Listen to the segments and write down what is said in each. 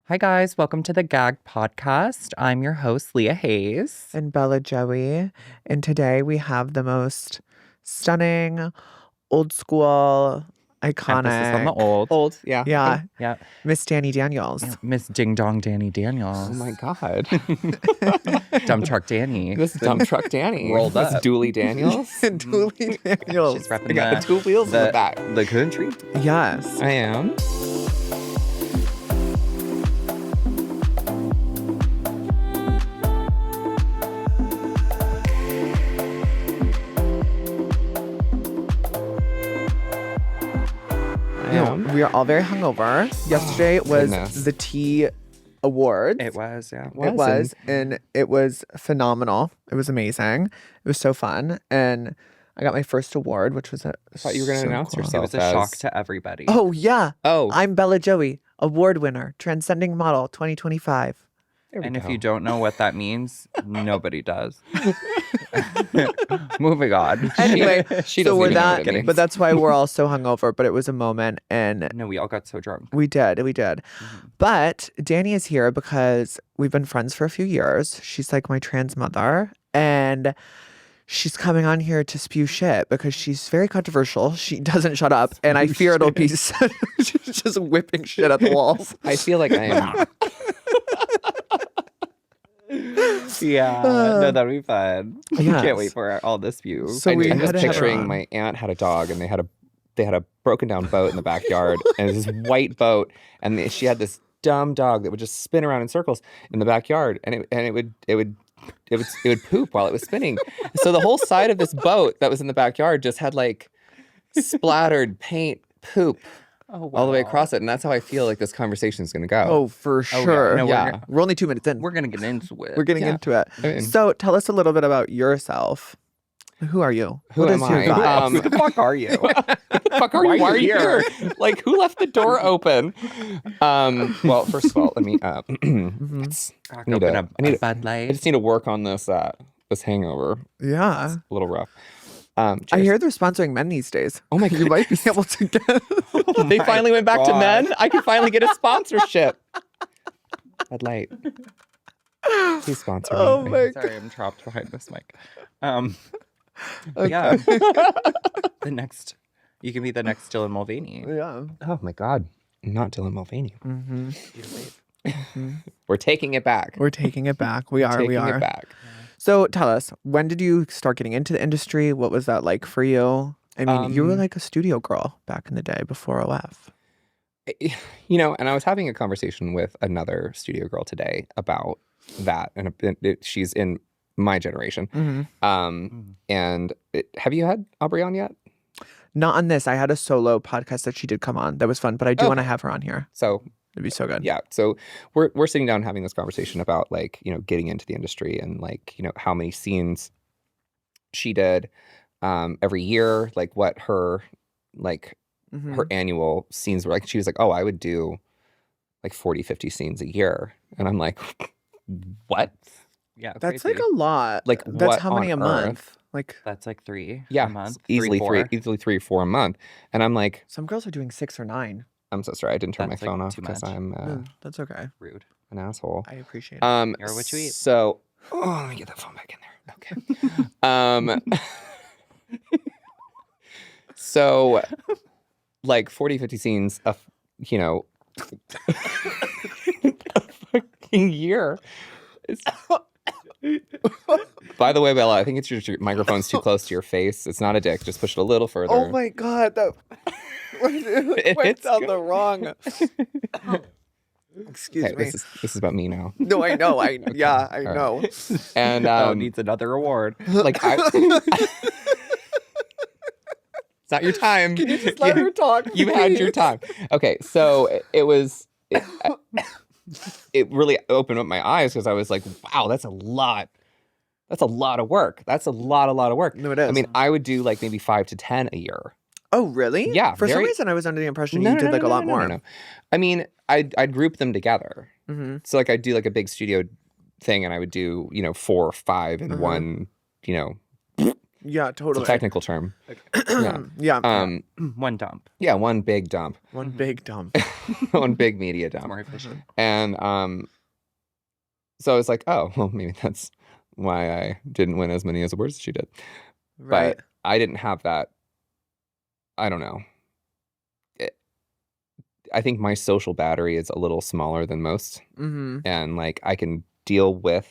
Hi, guys. Welcome to the GAGGED podcast. I'm your host, Leah Hayes. And Bella Joey. And today we have the most stunning, old school, iconic. Emphasis on the old. Old, yeah. Yeah. Yeah. Miss Danni Daniels. Miss Ding Dong Danny Daniels. Oh my God. Dump Truck Danny. This dump truck Danny. Rolled This up. Dooley Daniels. Dooley Daniels. She's repping I got the two wheels in the back. the country. Yes. I am. We are all very hungover. Yesterday was goodness. the Tea Awards. It was, yeah. It was, and it was phenomenal. It was amazing. It was so fun. And I got my first award, which was I thought you were going to announce It yourself was a shock to everybody. Oh, yeah. Oh. I'm Bella Joey, award winner, Transcending Model 2025. And if you don't know what that means, nobody does. Moving on. Anyway, She so doesn't we're even know that, what it means. but that's why we're all so hungover. But it was a moment, and No, we all got so drunk. we did. But Danny is here because we've been friends for a few years. She's like my trans mother, and she's coming on here to spew shit because she's very controversial. She doesn't shut up, and I fear it'll be she's just whipping shit at the walls. I feel like I am. Yeah. No, that'll be fun. Yes. Can't wait for all this view. So I'm we just had to have her picturing on. my aunt had a dog and they had a broken down boat in the backyard and it was this white boat and she had this dumb dog that would just spin around in circles in the backyard and it would poop while it was spinning. So the whole side of this boat that was in the backyard just had like splattered paint poop all the way across it, and that's how I feel like this conversation is going to go. Oh, for sure. No, Yeah. We're only 2 minutes in. We're gonna get into it. We're getting Yeah. into it. I mean- So tell us a little bit about yourself. Who are you? Who What am is your I? vibe? Who the fuck are you? Fuck are you? Why are you here? Like, who left the door open? Well, first of all, let me. Crack Need open a- a Bud I Light. just need to work on this this hangover. Yeah. A little rough. I Cheers. hear they're sponsoring men these days. Oh my You might be goodness. able to get. They finally went back to God. men. I can finally get a sponsorship. Bud Light. Please sponsor me. Oh my Sorry, I'm trapped behind this mic. Okay. Yeah. You can be the next Dylan Mulvaney. Yeah. Oh my God. Not Dylan Mulvaney. Mm-hmm. We're taking it back. We're taking it back. We are. taking We are. it back. So tell us, when did you start getting into the industry? What was that like for you? I mean, you were like a studio girl back in the day before OF. You know, and I was having a conversation with another studio girl today about that, and she's in my generation. Mm-hmm. And have you had Aubrey on yet? Not on this. I had a solo podcast that she did come on. That was fun, but I do want to have her on here. So It'd be so good. yeah, so we're sitting down having this conversation about like, you know, getting into the industry and like, you know, how many scenes she did every year, like what her like Mhm. her annual scenes were like. She was like, oh, I would do like 40, 50 scenes a year. And I'm like, what? Yeah, That's crazy. like a lot. Like, that's what how many a on month? Like That's like 3 Yeah, a month. easily 4. easily 3 or 4 a month. And I'm like, some girls are doing 6 or 9. I'm so sorry, I didn't turn That's, my like, phone off too because much. I'm That's okay. Rude. an asshole. I appreciate it. You're what you eat. So, let me get that phone back in there. Okay. So, like 40, 50 scenes of, you know, a fucking year. By the way, Bella, I think it's your microphone's too close to your face. It's not a dick. Just push it a little further. Oh my god, that went It's down good. the wrong. Excuse Okay, me. this is about me now. No, I know. I yeah, I All right. know. And Oh, needs another award. like it's not your time. Can you just let her talk? You had your please? time. Okay, so it really opened up my eyes because I was like, wow, that's a lot. That's a lot of work. That's a lot of work. No, it is. I mean, I would do like maybe 5 to 10 a year. Oh, really? Yeah, For some very- reason, I was under the impression you did like a lot more. No. I mean, I'd group them together. Mm-hmm. So like I'd do like a big studio thing and I would do, you know, 4 or 5 in one, you know, Yeah, It's totally. a technical term. Yeah. Yeah. One dump. Yeah, one big dump. One big dump. One big media It's dump. more efficient. And so I was like, oh, well, maybe that's why I didn't win as many as awards as she did. Right. But I didn't have that. I don't know. I think my social battery is a little smaller than most. Mm-hmm. And like I can deal with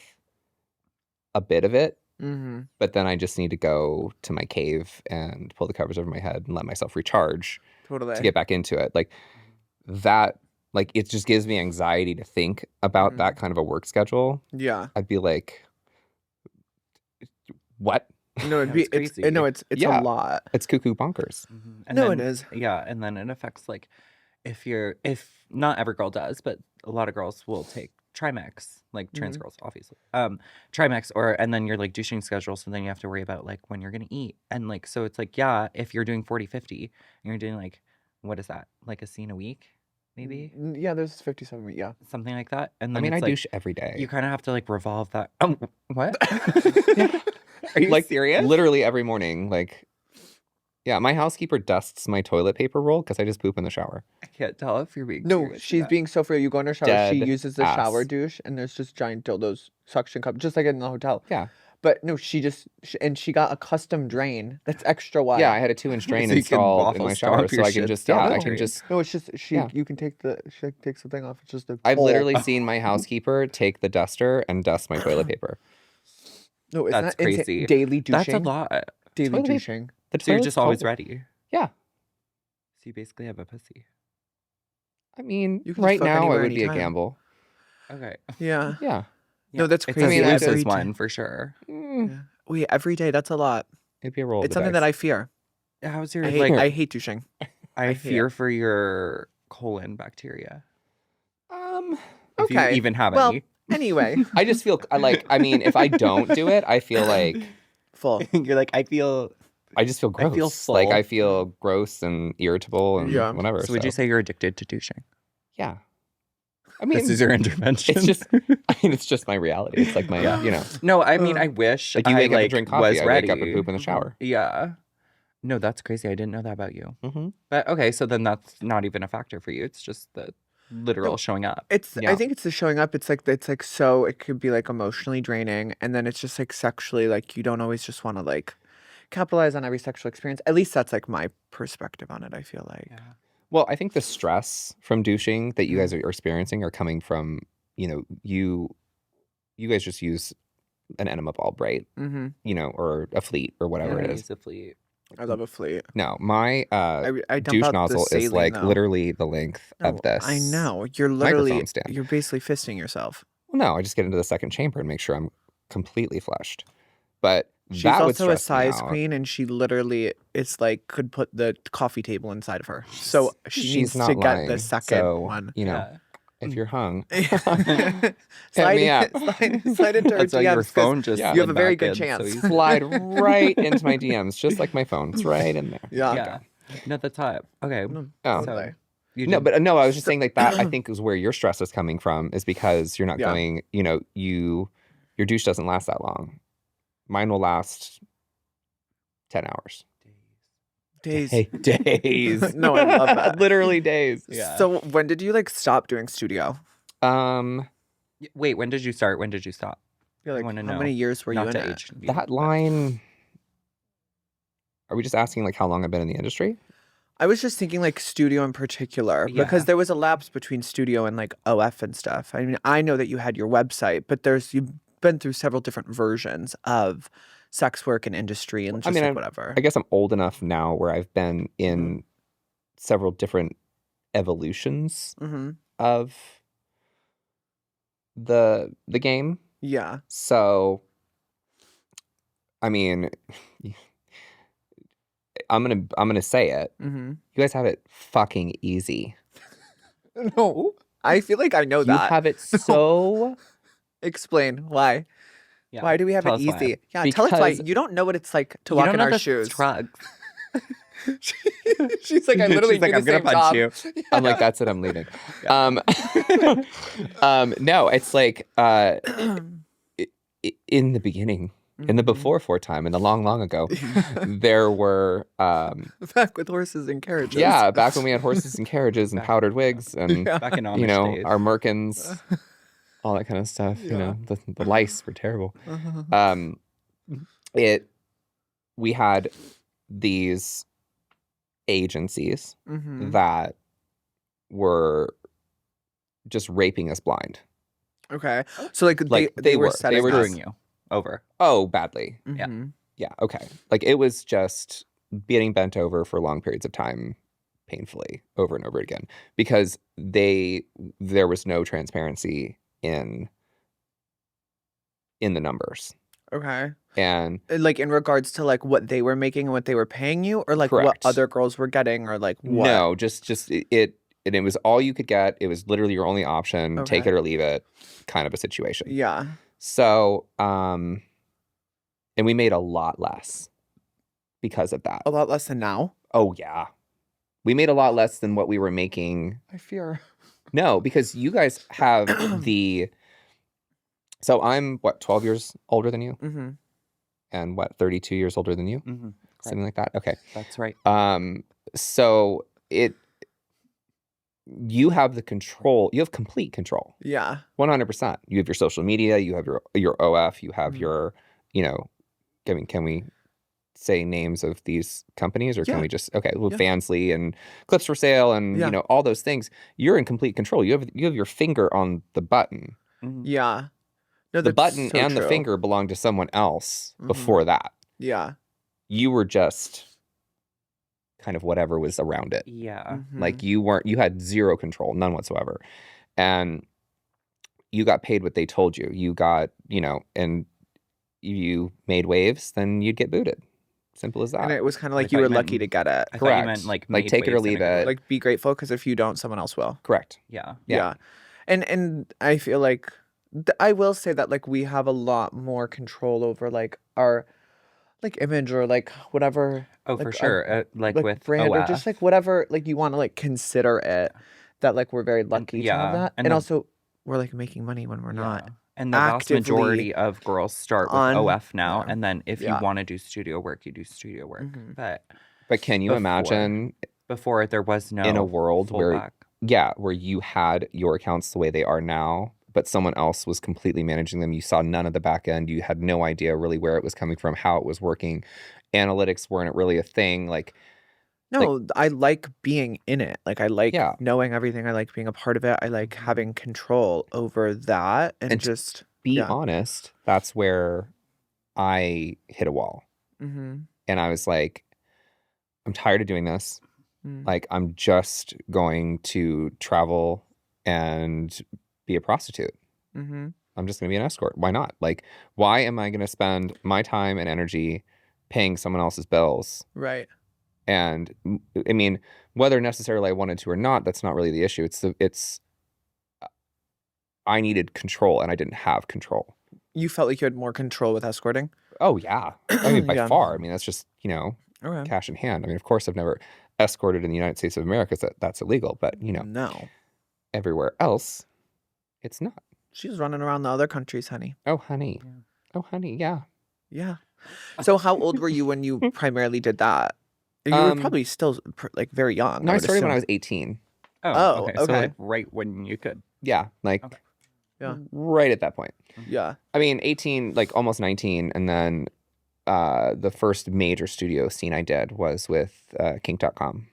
a bit of it, Mm-hmm. but then I just need to go to my cave and pull the covers over my head and let myself recharge Totally. to get back into it. Like that, like it just gives me anxiety to think about that kind of a work schedule. Yeah. I'd be like, what? No, it'd be it's it's crazy. no, it's Yeah. a lot. It's cuckoo bonkers. And No, then, it is. Yeah, and then it affects like if not every girl does, but a lot of girls will take Trimex, like trans girls, obviously. Trimex, and then your like douching schedule, so then you have to worry about like when you're gonna eat. And like so it's like, yeah, if you're doing 40-50, and you're doing like, what is that? Like a scene a week, maybe? Yeah, there's 57. Yeah. Something like that. And I then mean, I it's like, douche every day. you kind of have to like revolve that. Oh, what? Are you like serious? literally every morning. Like, yeah, my housekeeper dusts my toilet paper roll because I just poop in the shower. I can't tell if you're being No, serious or she's not. being so free. You go in her shower, she Dead uses the shower ass. douche, and there's just giant dildos, suction cup, just like in the hotel. Yeah. But no, she got a custom drain that's extra wide. Yeah, I had a 2-inch drain So you can installed in waffle my stomp shower, so your I can shit just down I the can drain. just. No, it's just Yeah. you can take she takes the thing off. It's just a I've hole. literally seen my housekeeper take the duster and dust my toilet paper. No, it's That's not insane. crazy. Daily douching. That's a lot. Daily Toilet paper. douching. The So you're toilet's just always cold. ready. Yeah. So you basically have a pussy. I mean, You can just right fuck now anywhere, it would be a anytime. gamble. Okay. Yeah. Yeah. No, that's It's crazy. as loose Every as day. one for sure. Mm, Wait, every day. That's a lot. It'd be a roll. It's something that I fear. How's your I hate douching. I hate fear for your colon bacteria. Um, If you Okay. even have Well, any. Anyway, I just feel I mean, if I don't do it, I feel like full. You're like, I feel. I just feel I gross. feel Like full. I feel gross and irritable and Yeah. whatever. So would you say you're addicted to douching? Yeah. I mean, This is your intervention. it's just. I mean, it's just my reality. It's like my, Yeah. you know, No, I mean, I wish like you I wake up like and drink was coffee. I ready. wake up and poop in the shower. Yeah. No, that's crazy. I didn't know that about you. Mm-hmm. But okay, so then that's not even a factor for you. It's just the literal showing up. It's Yeah. I think it's the showing up. It's like so it could be like emotionally draining, and then it's just like sexually like you don't always just want to like capitalize on every sexual experience. At least that's like my perspective on it. I feel like. Yeah. Well, I think the stress from douching that you guys are experiencing are coming from, you know, you guys just use an enema bulb, right? Mm-hmm. You know, or a fleet or whatever it is. Basically. I love a fleet. No, my I dump douche out the nozzle is saline, like though. literally the length No, of this. I know. You're literally microphone stand. you're basically fisting yourself. Well, no, I just get into the second chamber and make sure I'm completely flushed. But She's that would also a stress me size out. queen, and she literally is like could put the coffee table inside of her. So she She's needs not to get lying. the second So, one. you know, Yeah. if you're hung, slide, me up. slide into her That's why your DMs 'cause phone just. Yeah. you have slid a very back good in, so chance. you- slide right into my DMs, just like my phone. It's right in there. Yeah. Yeah. No, that's hot. Okay. No, Oh. totally. You No, did- but no, I was just saying like that. I think is where your stress is coming from, is because you're not Yeah. going. You know, your douche doesn't last that long. Mine will last 10 hours. Days. Days. No, I love that. Literally days. Yeah. So when did you like stop doing studio? Wait, when did you start? When did you stop? You're like, wanna how know. many years were you Not in to it? age. you, that but- line. Are we just asking like how long I've been in the industry? I was just thinking like studio in particular Yeah. because there was a lapse between studio and like OF and stuff. I mean, I know that you had your website, but you've been through several different versions of sex work and industry and I just mean, like whatever. I guess I'm old enough now where I've been in several different evolutions Mm-hmm. of the game. Yeah. So, I mean, I'm gonna say it. Mm-hmm. You guys have it fucking easy. No, I feel like I know You that. have it so. Explain why. Yeah. Why do we have Tell it us why. easy? Yeah, tell us why. Because- You don't know what it's like to You walk don't in know our the shoes. Drugs. She's like, I literally She's like, do I'm the gonna same punch job. you. I'm like, that's it. I'm leaving. No, it's like in the beginning, in the before time, in the long ago, there were back with horses and carriages. yeah, back when we had horses and carriages and powdered wigs and Back in Amish you know days. our merkins, all that kind of stuff. You know the lice were terrible. We had these agencies that were just raping us blind. Okay, so like they were screwing you over. Oh, badly. Yeah. Okay. Like it was just getting bent over for long periods of time, painfully, over and over again, because there was no transparency in the numbers. Okay. And like in regards to like what they were making and what they were paying you, or like correct. what other girls were getting, or like what? No, just it was all you could get. It was literally your only option. Okay. Take it or leave it, kind of a situation. Yeah. So, and we made a lot less because of that. A lot less than now. Oh yeah, we made a lot less than what we were making. I fear. No, because you guys have the. So I'm what 12 years older than you, and what 32 years older than you, something like that. Okay, that's right. So you have the control. You have complete control. Yeah. 100%. You have your social media. You have your OF. You have your, you know, can we say names of these companies, or can we just Fansly and Clips for Sale and you know all those things? You're in complete control. You have your finger on the button. Yeah. No, the button so and the finger belonged to someone else before that. Yeah. You were just kind of whatever was around it. Yeah. Like you had zero control, none whatsoever. And you got paid what they told you. You got, you know, and you made waves, then you'd get booted. Simple as that. And it was kind of like you were lucky to get it. I thought you meant like take it or leave it. Like be grateful, because if you don't, someone else will. Correct. Yeah. And I feel like I will say that like we have a lot more control over like our like image, or like whatever. Oh, like, for sure. Like with brand, OF. or just like whatever like you want to like consider it. That like we're very lucky to have that, and also we're like making money when we're not. And the vast majority of girls start with OF now, and then if you want to do studio work, you do studio work. But can you imagine before there was no in a world where back. where you had your accounts the way they are now, but someone else was completely managing them. You saw none of the back end. You had no idea really where it was coming from, how it was working. Analytics weren't really a thing. Like, no, I like being in it. Like I like knowing everything. I like being a part of it. I like having control over that, and just be honest. That's where I hit a wall, and I was like, I'm tired of doing this. Like, I'm just going to travel and be a prostitute. I'm just going to be an escort. Why not? Like, why am I going to spend my time and energy paying someone else's bills? Right. And I mean, whether necessarily I wanted to or not, that's not really the issue. It's I needed control, and I didn't have control. You felt like you had more control with escorting? Oh, yeah. I mean, by far. I mean, that's just, you know, cash in hand. I mean, of course, I've never escorted in the United States of America. That's illegal. But, you know, everywhere else, it's not. She's running around the other countries, honey. Oh, honey. Oh, honey. Yeah. Yeah. So how old were you when you primarily did that? You were probably still like very young. No, I started when I was 18. Oh, okay. So like right when you could. Yeah. Like right at that point. Yeah. I mean, 18, like almost 19. And then the first major studio scene I did was with kink.com.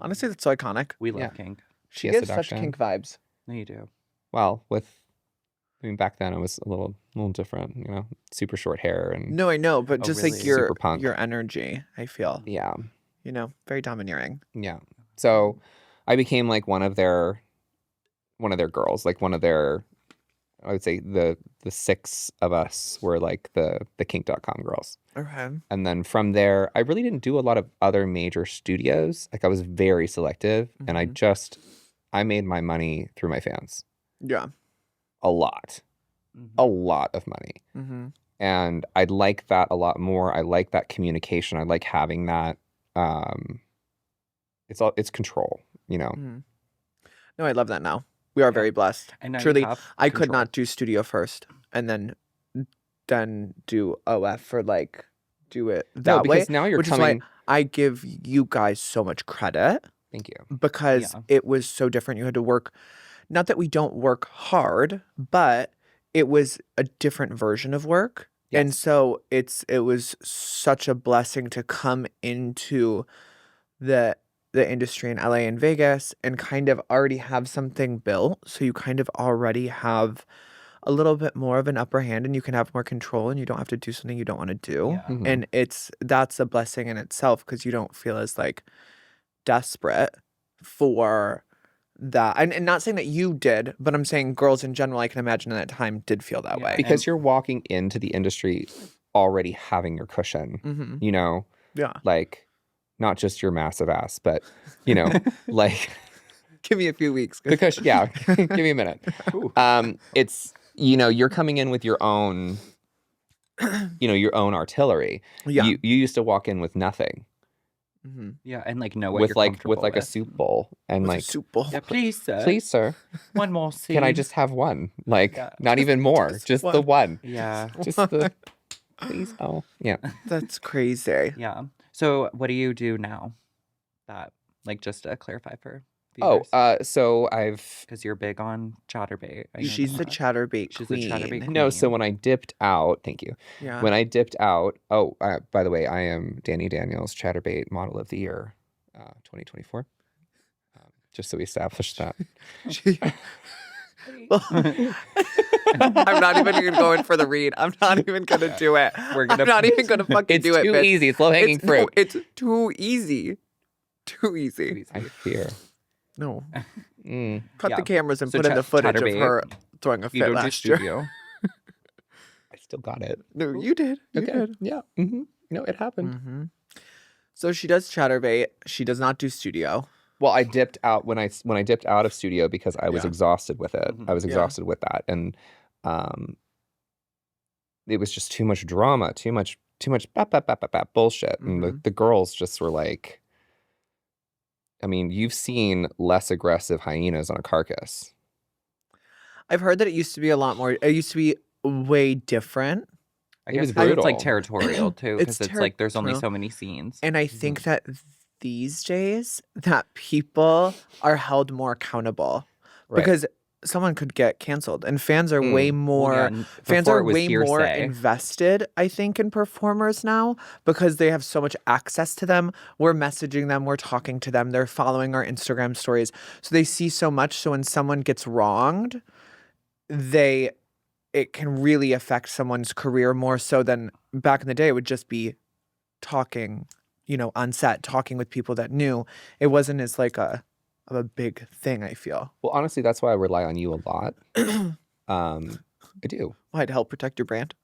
Honestly, that's so iconic. We love kink. She gives such kink vibes. No, you do. Well, I mean, back then it was a little different, you know, super short hair and. No, I know, but just like your energy, I feel. Yeah. You know, very domineering. Yeah. So I became like one of their girls, like one of their, I would say the 6 of us were like the kink.com girls. Okay. And then from there, I really didn't do a lot of other major studios. Like I was very selective, and I made my money through my fans. Yeah. A lot of money. And I like that a lot more. I like that communication. I like having that. It's control, you know. No, I love that now. We are very blessed. And truly, I could not do studio first and then then do OF or like do it No, that way. because now you're Which coming. is why I give you guys so much credit Thank you. because Yeah. it was so different. You had to work, not that we don't work hard, but it was a different version of work. And Yes. so it was such a blessing to come into the industry in LA and Vegas and kind of already have something built. So you kind of already have a little bit more of an upper hand and you can have more control and you don't have to do something you don't want to do. Yeah. Mhm. And that's a blessing in itself because you don't feel as like desperate for that. And not saying that you did, but I'm saying girls in general, I can imagine at that time did feel that Yeah. way. Because you're walking into the industry already having your cushion, Mm-hmm. you know, Yeah. like not just your massive ass, but like Give me a few weeks. because give me a minute. It's you're coming in with your own your own artillery. Yeah. You used to walk in with nothing, Mm-hmm. Yeah, and like know what with you're like comfortable a with. soup bowl and With a like soup bowl. Yeah, please, sir. please sir, One more seed. can I just have one? Like Yeah. not even more, Just just the one. Yeah. Just the please. Oh, yeah. That's crazy. Yeah. So what do you do now? That like just to clarify for Oh, viewers. so I've Because you're big on chatterbait. I know She's the that. chatterbait She's the queen. chatterbait no. So queen. when I dipped out, thank you. Yeah. When I dipped out, by the way, I am Danny Daniels Chatterbait Model of the Year, 2024. Just so we established that. I'm not even gonna go in for the read. I'm not even gonna do it. We're gonna- I'm not even gonna fucking It's do it, too bitch. easy. It's low hanging It's, fruit. no, it's too easy. Too easy. I fear. No. Mm. Cut Yeah. the cameras and So put in the footage of Chatterbait, her throwing a You fit don't do last year. studio. I still got it. No, you did. You Okay. did. Yeah. Mm-hmm. No, it happened. Mm-hmm. So she does chatterbait. She does not do studio. Well, I dipped out when I dipped out of studio because I was Yeah. exhausted with it. Mhm. I was Yeah. exhausted with that, and it was just too much drama, too much bap, bullshit, and the girls just were like, I mean, you've seen less aggressive hyenas on a carcass. I've heard that it used to be a lot more. It used to be way different. I It guess was 'cause it's like brutal. territorial too, because It's it's like there's only territorial. so many scenes. And I think that these days that people are held more accountable Right. because someone could get canceled and fans are way more Well, yeah, fans before are it was way more hearsay. invested, I think, in performers now because they have so much access to them. We're messaging them, we're talking to them, they're following our Instagram stories. So they see so much. So when someone gets wronged, it can really affect someone's career more so than back in the day. It would just be talking, on set, talking with people that knew. It wasn't as like a big thing, I feel. Well, honestly, that's why I rely on you a lot. I do. Why, to help protect your brand?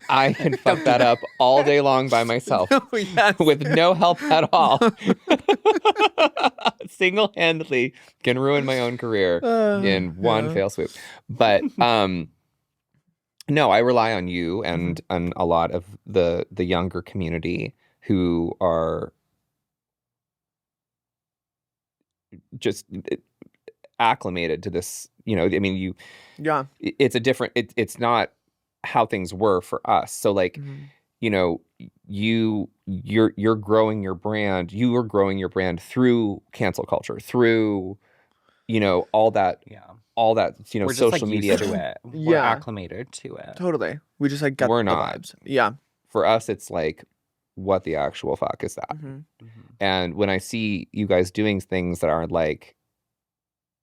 I can fuck that up all day long by myself Yes. with no help at all. Single-handedly can ruin my own career in one yeah. fail swoop. But no, I rely on you and a lot of the younger community who are just acclimated to this. I mean, Yeah. it's a different. It's not how things were for us. So like, you're growing your brand. You are growing your brand through cancel culture, through all that. Yeah. All that We're just social like media. used to it. We're Yeah. acclimated to it. Totally. We just like get We're the not. vibes. Yeah. For us, it's like, what the actual fuck is that? Mhm. And when I see you guys doing things that aren't like,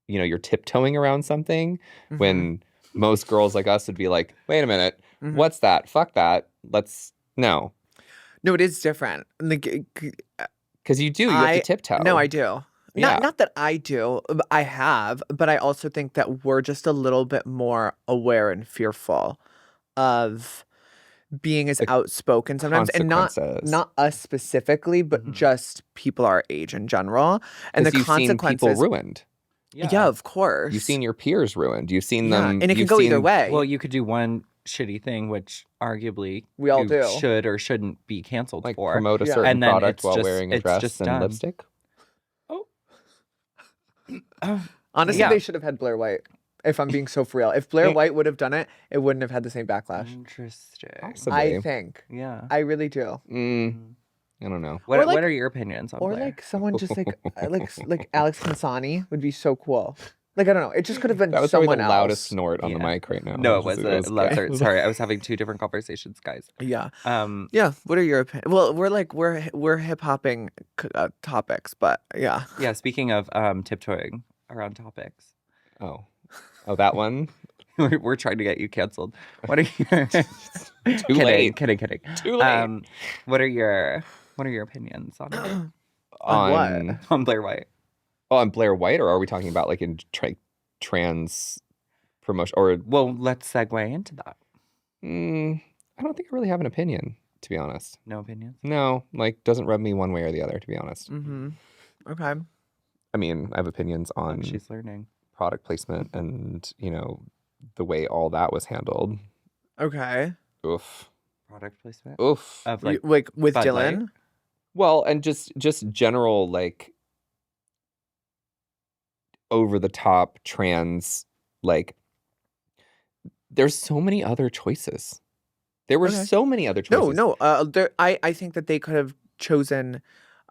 you're tiptoeing around something, when most girls like us would be like, wait a minute, what's that? Fuck that. No. No, it is different. Because you have to tiptoe. No, I do. Yeah. Not that I do. I have, but I also think that we're just a little bit more aware and fearful of being as outspoken sometimes, and Consequences. not us specifically, but just people our age in general, and the 'Cause you've seen consequences. people ruined. Yeah, of course. You've seen your peers ruined. You've seen Yeah, them. and it can you've go either seen- way. Well, you could do one shitty thing, which arguably We all you do. should or shouldn't be canceled like for. promote a Yeah. certain And then product it's while just- wearing a it's dress just and done. lipstick. Honestly, Yeah. they should have had Blair White. If I'm being so for real. If Blair White would have done it, it wouldn't have had the same backlash. Interesting. Possibly. I think. Yeah. I really do. I don't know. What like- are your opinions on Or Blair? like someone just like Alex Consani would be so cool. Like, I don't know. It just could have been That was probably someone the else. loudest snort on the Yeah. mic right now. No, it wasn't. yeah. Sorry, I was having two different conversations, guys. Yeah. Um, Yeah. What are your opinions? Well, we're hip hopping topics, but yeah. yeah. Speaking of tiptoeing around topics, Oh, that one. we're trying to get you canceled. What are your Too late. Kidding. Too late. What are your opinions on On what? on Blair White? Oh, I'm Blair White, or are we talking about like in trans promotion? Or Well, let's segue into that. I don't think I really have an opinion, to be honest. No opinions. No, like doesn't rub me one way or the other, to be honest. Mm-hmm. Okay. I mean, I have opinions on She's learning. product placement and the way all that was handled. Okay. Oof. Product placement Oof. of Like, like with Bud Dylan. Light? Well, and just general like over the top trans, like there's so many other choices. There were Okay. so many other choices. No. I think that they could have chosen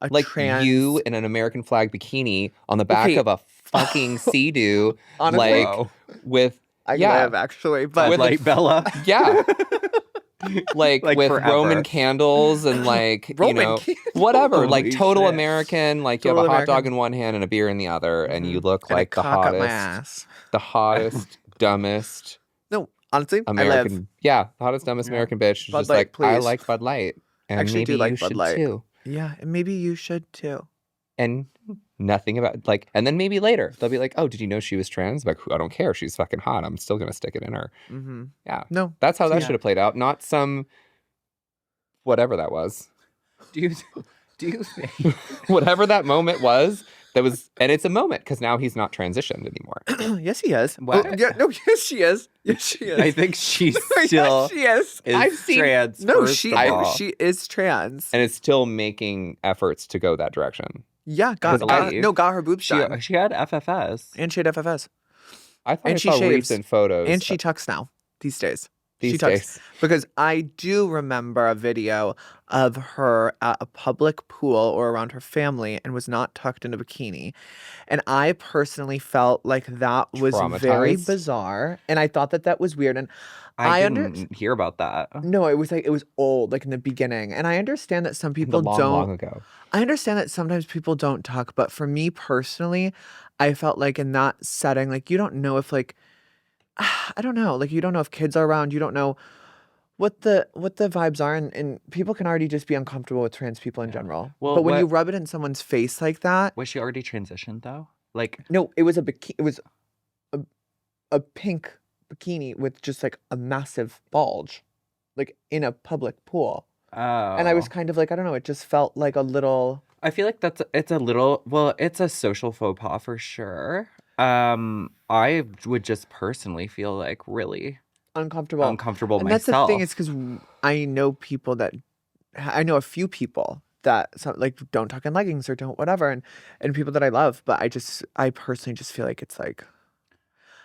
a Like trans. you in an American flag bikini on the back Okay. of a fucking Sea-Doo, Honestly, like with I yeah. live actually, Bud but with Light Bella. yeah, like with Like Roman forever. candles and like Roman candles. whatever, Holy like total shit. American. Like you Total have a hot dog American. in one hand and a beer in the other, and you Mhm. look and a like the cock up my hottest, ass. the hottest, dumbest No, honestly, I American. live. Yeah, the hottest, dumbest Yeah. American bitch. She's Bud just Light, like, I please. like Bud Light, and Actually maybe do like you Bud should Light. too. Yeah, and maybe you should too. And nothing about like, and then maybe later they'll be like, oh, did you know she was trans? Like, I don't care. She's fucking hot. I'm still gonna stick it in her. Mm-hmm. Yeah, No, that's how that Yeah. should have played out. Not some whatever that was. Do you think? Whatever that moment was, that was, and it's a moment because now he's not transitioned anymore. yes, he is. What? Oh, yeah, no, yes, she is. Yes, she is. I think she yes, still she is. is I've seen- trans. No, first she of all. she is trans. And it's still making efforts to go that direction. Yeah, I got believe. her boobs done, She had FFS. and she had FFS, I thought And I she saw shaves. recent photos. and she tucks now these days. these she tucks days. because I do remember a video of her at a public pool or around her family and was not tucked in a bikini, and I personally felt like that was very Traumatized? bizarre, and I thought that was weird, and I I didn't hear about that. no, it was old, like in the beginning, and I understand that some people long, don't. long ago. I understand that sometimes people don't tuck, but for me personally, I felt like in that setting, like you don't know if like I don't know, like you don't know if kids are around, you don't know what the vibes are, and people can already just be uncomfortable with trans people in general. Well, but when you what- rub it in someone's face like that, Was she already transitioned though? Like, no, it was a pink bikini with just like a massive bulge, like in a public pool. oh. And I was kind of like, I don't know, it just felt like a little. I feel like it's a little. Well, it's a social faux pas for sure. I would just personally feel like really Uncomfortable. uncomfortable And myself. that's the thing is because I know people that I know a few people that like don't tuck in leggings or don't whatever, and people that I love, but I personally just feel like it's like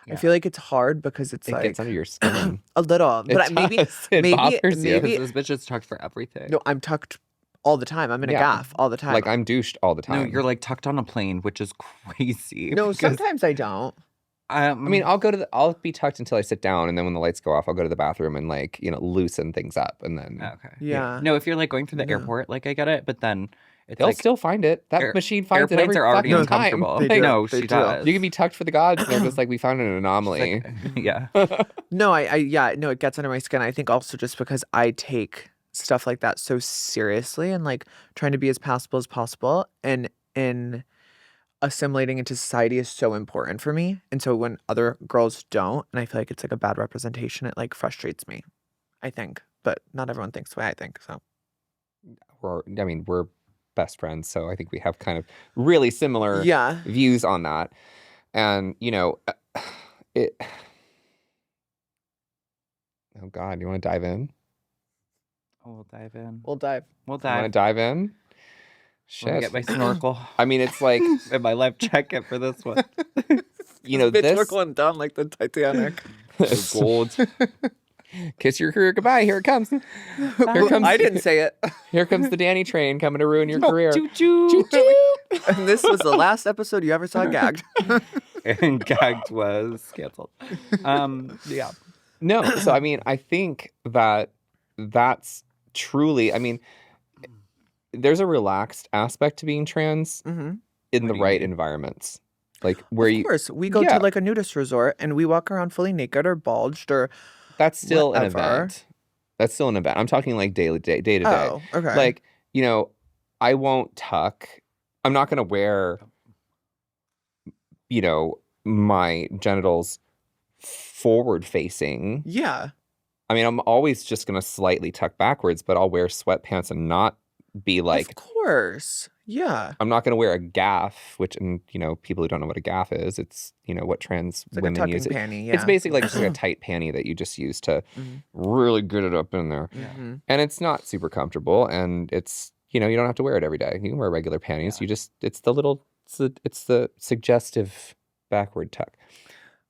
I Yeah. feel like it's hard because it's It like gets under your skin. a little, but It maybe does. It bothers you. maybe Because this bitch is tucked for everything. no, I'm tucked all the time. I'm in a Yeah. gaff all the time. Like I'm douched all the No, time. you're like tucked on a plane, which is crazy. no, because, sometimes I don't. I mean, I'll be tucked until I sit down, and then when the lights go off, I'll go to the bathroom and like loosen things up, and then okay. Yeah. No, if you're like going through the Yeah. airport, like I get it, but then it's they'll like still find it. That air- machine finds it airplanes every are already fucking time. uncomfortable. They do. No, They she do. does. You can be tucked for the gods, and they're just like, we found an She's anomaly. like, yeah. No, no, it gets under my skin. I think also just because I take stuff like that so seriously and like trying to be as passable as possible and in assimilating into society is so important for me. And so when other girls don't, and I feel like it's like a bad representation, it like frustrates me, I think. But not everyone thinks the way I think. So We're best friends, so I think we have kind of really similar yeah. views on that. And it. Oh God, you want to dive in? Oh, we'll dive in. We'll dive. We'll You want to dive. dive in? Let me Shit. get my snorkel I mean, it's like and my life jacket for this one. you know, Bitch, we're this going down like the Titanic. gold. Kiss your career goodbye. Here it comes. Here comes. I didn't say it. Here comes the Danny train coming to ruin your career. Choo choo. Choo-choo. And this was the last episode you ever saw gagged. And gagged was canceled. Yeah. No, so I mean, I think that that's truly. I mean, there's a relaxed aspect to being trans Mm-hmm. in What the do you right mean? environments, like where Of course, we go Yeah. to like a nudist resort and we walk around fully naked or bulged or that's still an whatever. event. That's still an event. I'm talking like day to day. Oh, okay. Like, you know, I won't tuck. I'm not going to wear, you know, my genitals forward facing. yeah, I mean, I'm always just going to slightly tuck backwards, but I'll wear sweatpants and not be like, of course, yeah. I'm not going to wear a gaff, which, and you know, people who don't know what a gaff is, it's, you know, what trans It's like women a tucking use it. panty. Yeah, It's basically like just like a tight panty that you just use to Mhm. really get it up in there. Mhm. And it's not super comfortable, and it's, you know, you don't have to wear it every day. You can wear regular panties. Yeah. You just, it's the suggestive backward tuck.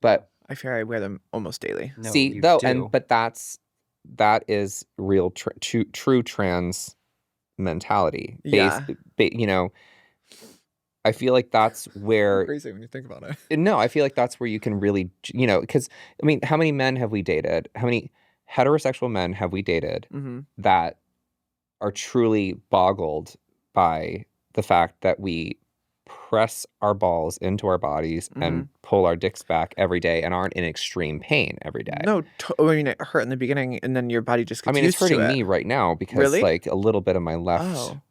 But I fear I wear them almost daily. No, see, you though, do. but that is real true trans mentality. Yeah. You know, I feel like that's where Crazy when you think about it. no, I feel like that's where you can really, you know, because I mean, how many men have we dated? How many heterosexual men have we dated Mm-hmm. that are truly boggled by the fact that we press our balls into our bodies and pull our dicks back every day and aren't in extreme pain every day? No, I mean it hurt in the beginning, and then your body just I gets mean, it's used to hurting it. me right now because Really? like a little bit of my left Oh,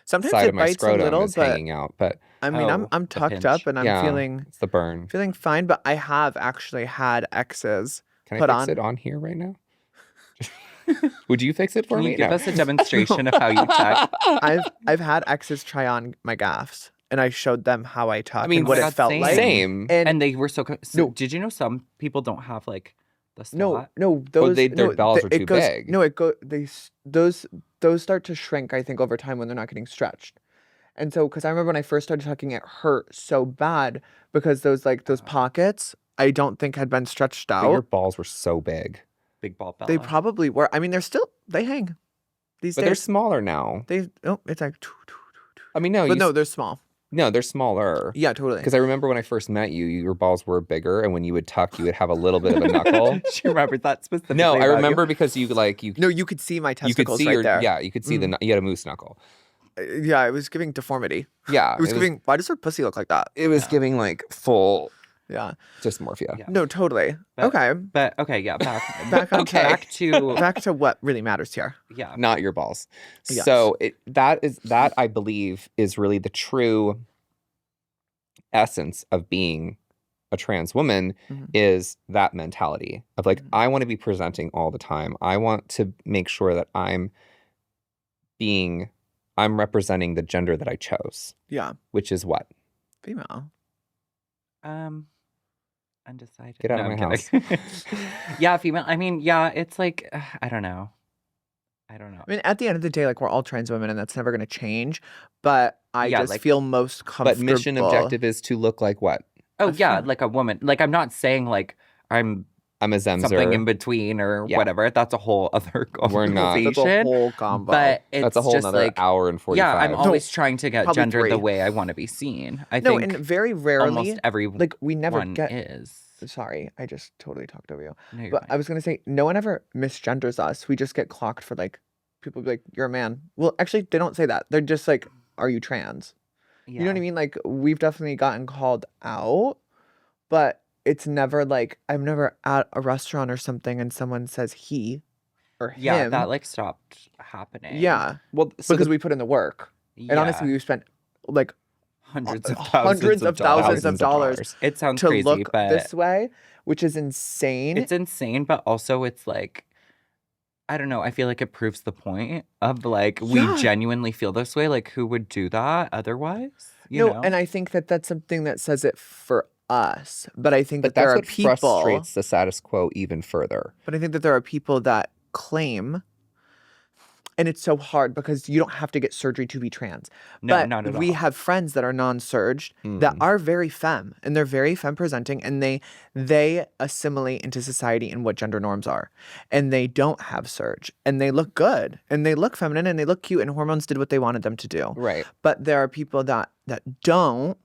sometimes side it of my bites a scrotum little, is but hanging out, but I mean, Oh, I'm the tucked up pinch. and I'm yeah, feeling it's the burn. fine. But I have actually had exes Can I put fix on. it on here right now? Would you fix it for Can me? you give No. us a demonstration of how you tuck? I've had exes try on my gaffs, and I showed them how I tuck mean, and what God, it felt same. like. Same. And they were so. No. Did you know some people don't have like the No, slot? no, those their balls are it too goes, big. No, those start to shrink. I think over time when they're not getting stretched. And so, because I remember when I first started tucking, it hurt so bad because those pockets I don't think had been stretched But your out. balls were so big. Big ball fella. They probably were. I mean, they hang these But they're days. smaller now. It's like, I mean, no, but no, they're small. no, they're smaller. Yeah, totally. Because I remember when I first met you, your balls were bigger, and when you would tuck, you would have a little bit of a knuckle. She remembers that specifically. No, I about you. remember because you No, you could see my you testicles could see right there. yeah, you could see you had a moose knuckle. Yeah, it was giving deformity. Yeah, It was giving. Why does her pussy look like that? It was giving like full Yeah. dysmorphia. Yeah. No, totally. But- okay. But okay, yeah, back on track. back to Back to what really matters here. yeah. Not your balls. Yes. So that I believe is really the true essence of being a trans woman Mhm. is that mentality of like, Mhm. I want to be presenting all the time. I want to make sure that I'm representing the gender that I chose, Yeah. which is what? Female. Undecided. Get out of No, my I'm kidding. Yeah, female. I mean, yeah, it's like I don't know. I mean, at the end of the day, like we're all trans women, and that's never going to change. But I Yeah, just like- feel most comfortable. But mission objective is to look like what? Oh A yeah, fem- like a woman. Like I'm not saying like I'm I'm a Zemzer. something in between or Yeah. whatever. That's a whole other We're not. That's a conversation. whole combo. But it's That's a whole just another like hour and 45. yeah, I'm always trying to get probably gendered the 3. way I want to be seen. I no, think and very rarely, almost every like we never one get. is. Sorry, I just totally talked over you. No, you're But fine. I was gonna say, no one ever misgenders us. We just get clocked for like, people be like, "You're a man." Well, actually, they don't say that. They're just like, "Are you trans?" You know what I mean? Like, we've definitely gotten called out, but it's never like I'm never at a restaurant or something and someone says he or him. Yeah, that like stopped happening. Yeah, Well, so because we put in the work, and honestly, we've spent like hundreds of hundreds of thousands of dollars It sounds to crazy, look but this way, which is insane. it's insane. But also, it's like I don't know. I feel like it proves the point of like we Yeah. genuinely feel this way. Like who would do that otherwise? You know? and I think that that's something that says it for us. But I think But that there that's are what people. frustrates the status quo even further. But I think that there are people that claim. And it's so hard because you don't have to get surgery to be trans. No, But not at we all. have friends that are non-surged that are very femme, and they're very femme presenting, and they assimilate into society and what gender norms are. And they don't have surge, and they look good, and they look feminine, and they look cute, and hormones did what they wanted them to do. Right. But there are people that don't,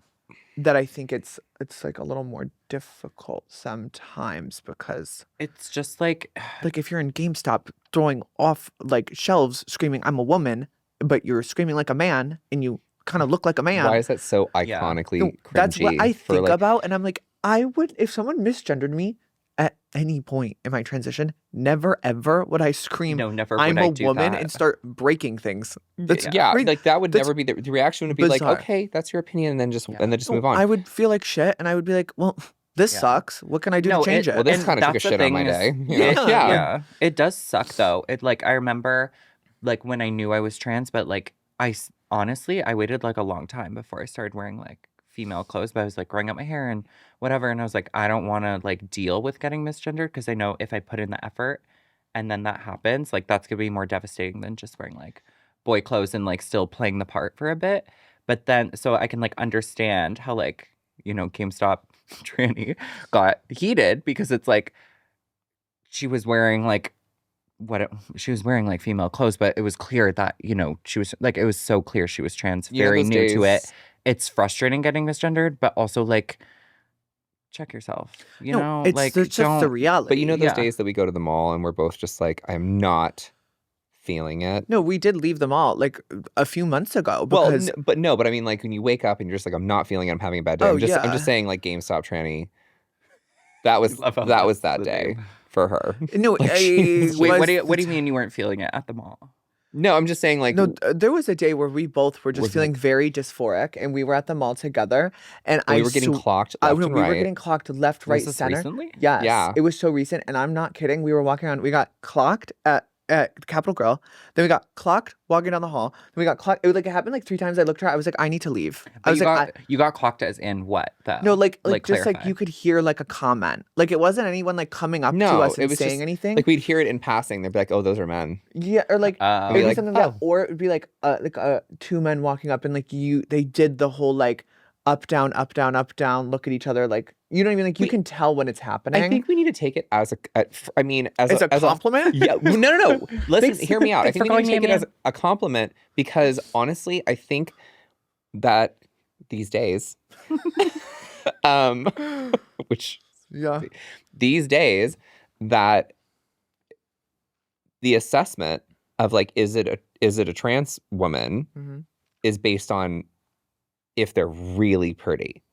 that I think it's like a little more difficult sometimes because It's just like like if you're in GameStop throwing off like shelves screaming I'm a woman, but you're screaming like a man and you kind of look like a man. Why is that so Yeah. iconically No, cringy? that's what I for, think like, about, and I'm like, I would, if someone misgendered me at any point in my transition, never ever would I scream no, never I'm would a I do woman that. and start breaking things. That's Yeah, crazy. like that would That's never be the reaction would be like, bizarre. okay, that's your opinion, and then just Yeah. move on. I would feel like shit, and I would be like, well, this Yeah. sucks. What can I do to change it? Well, this and kind of took a that's the shit on my thing is- day. You know? Yeah. Yeah. It does suck though. It like I remember like when I knew I was trans, but like honestly, I waited like a long time before I started wearing like female clothes, but I was like growing up my hair and whatever, and I was like, I don't want to like deal with getting misgendered because I know if I put in the effort and then that happens, like that's gonna be more devastating than just wearing like boy clothes and like still playing the part for a bit. But then so I can like understand how like, you know, GameStop tranny got heated because it's like she was wearing like she was wearing like female clothes, but it was clear that, you know, she was like, it was so clear she was trans, You know very those new to it. days- It's frustrating getting misgendered, but also like check yourself, you know, it's like just the don't reality. But you know those Yeah. days that we go to the mall and we're both just like, I'm not feeling it. No, we did leave them all like a few months ago Well, because but I mean, like when you wake up and you're just like, I'm not feeling it. I'm having a bad day. Oh, I'm yeah. just saying, like GameStop tranny. That was love how that was that's that the day name. for her. no, Like, she's- Wait, was what do the you mean you weren't feeling it at the mall? No, I'm just saying, like, No, there was a day where we both were just Was it- feeling very dysphoric, and we were at the mall together, and we were getting clocked left no, and we right. were getting clocked left, right, Was this center. recently? Yes, Yeah. it was so recent, and I'm not kidding. We were walking around. We got clocked at Capitol Grill. Then we got clocked walking down the hall. Then we got clocked. It was like it happened like 3 times. I looked at her. I was like, I need to leave. I But was like, you got clocked as in what though? no, like just like clarify. you could hear like a comment. Like it wasn't anyone like coming up to No, us it and was saying just, anything. like we'd hear it in passing. They'd be like, "Oh, those are men." Yeah, or like it would be be like, something like oh. that, or it would be like two men walking up and like they did the whole like up down look at each other like you don't even like you Wait, can tell when it's happening. I think we need to take it as I mean, as it's a compliment. yeah, no. Listen, Thanks- hear me out. I thanks think for we need to calling take me it a as a compliment because honestly, I think that these days, which Yeah, these days that the assessment of like is it a trans woman Mhm. is based on if they're really pretty.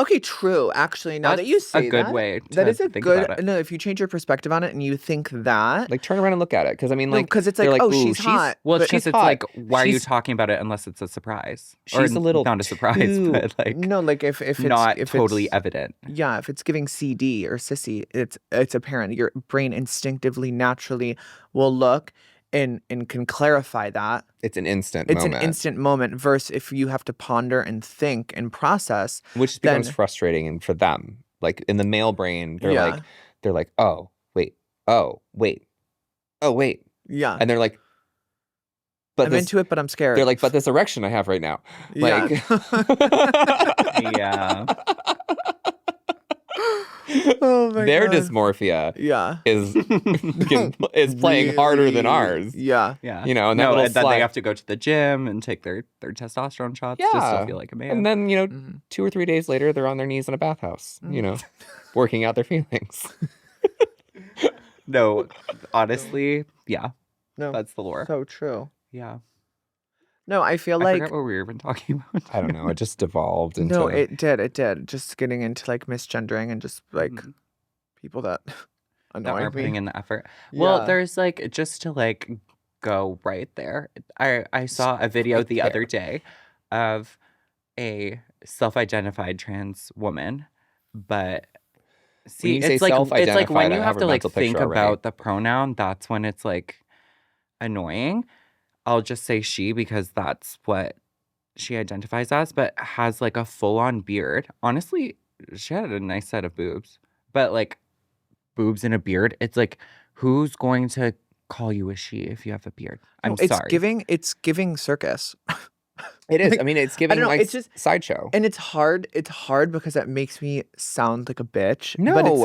Okay, true. Actually, now that you That's say a good that, way that to is a think good. about it. No, if you change your perspective on it and you think that, Like turn around and look at it because I mean, no, like because it's they're like, oh, "Ooh, she's hot. Well, but because she's it's hot. like, why are you She's- talking about it unless it's a surprise? She's a little not a surprise, too- but like no, like if it's not if totally it's, evident. yeah, if it's giving CD or sissy, it's apparent. Your brain instinctively, naturally will look and can clarify that. It's an instant It's moment, an instant moment versus if you have to ponder and think and process. which becomes then- frustrating and for them. Like in the male brain, they're Yeah. like, oh wait, oh wait, oh wait, Yeah, and they're like, but I'm this, into it, but I'm scared. they're like, but this erection I have right now, like, Yeah. Oh my their God. dysmorphia Yeah. is playing harder than Really- ours. Yeah. Yeah. You know, and that no, little and then slide- they have to go to the gym and take their testosterone shots just Yeah. to feel like a man. And then, you know, Mhm. 2 or 3 days later, they're on their knees in a bathhouse, you know, working out their feelings. no, honestly, yeah, No, that's the lore. so true. Yeah. No, I feel I like forgot what we were even talking about. I don't know. It just devolved into. no, it did. Just getting into like misgendering and just like Mhm. people that That annoy aren't putting me. in the effort. Well, Yeah. there's like just to like go right there. I saw a video the other day of a self-identified trans woman, but see, you say it's like when self-identified, I you have have a to like mental think picture already. about the pronoun. That's when it's like annoying. I'll just say she because that's what she identifies as, but has like a full-on beard. Honestly, she had a nice set of boobs, but like boobs and a beard, it's like who's going to call you a she if you have a beard. No, I'm it's sorry. giving circus. It is. Like, I mean, it's I giving don't know. like It's just sideshow. and it's hard. It's hard because that makes me sound like a bitch. But No.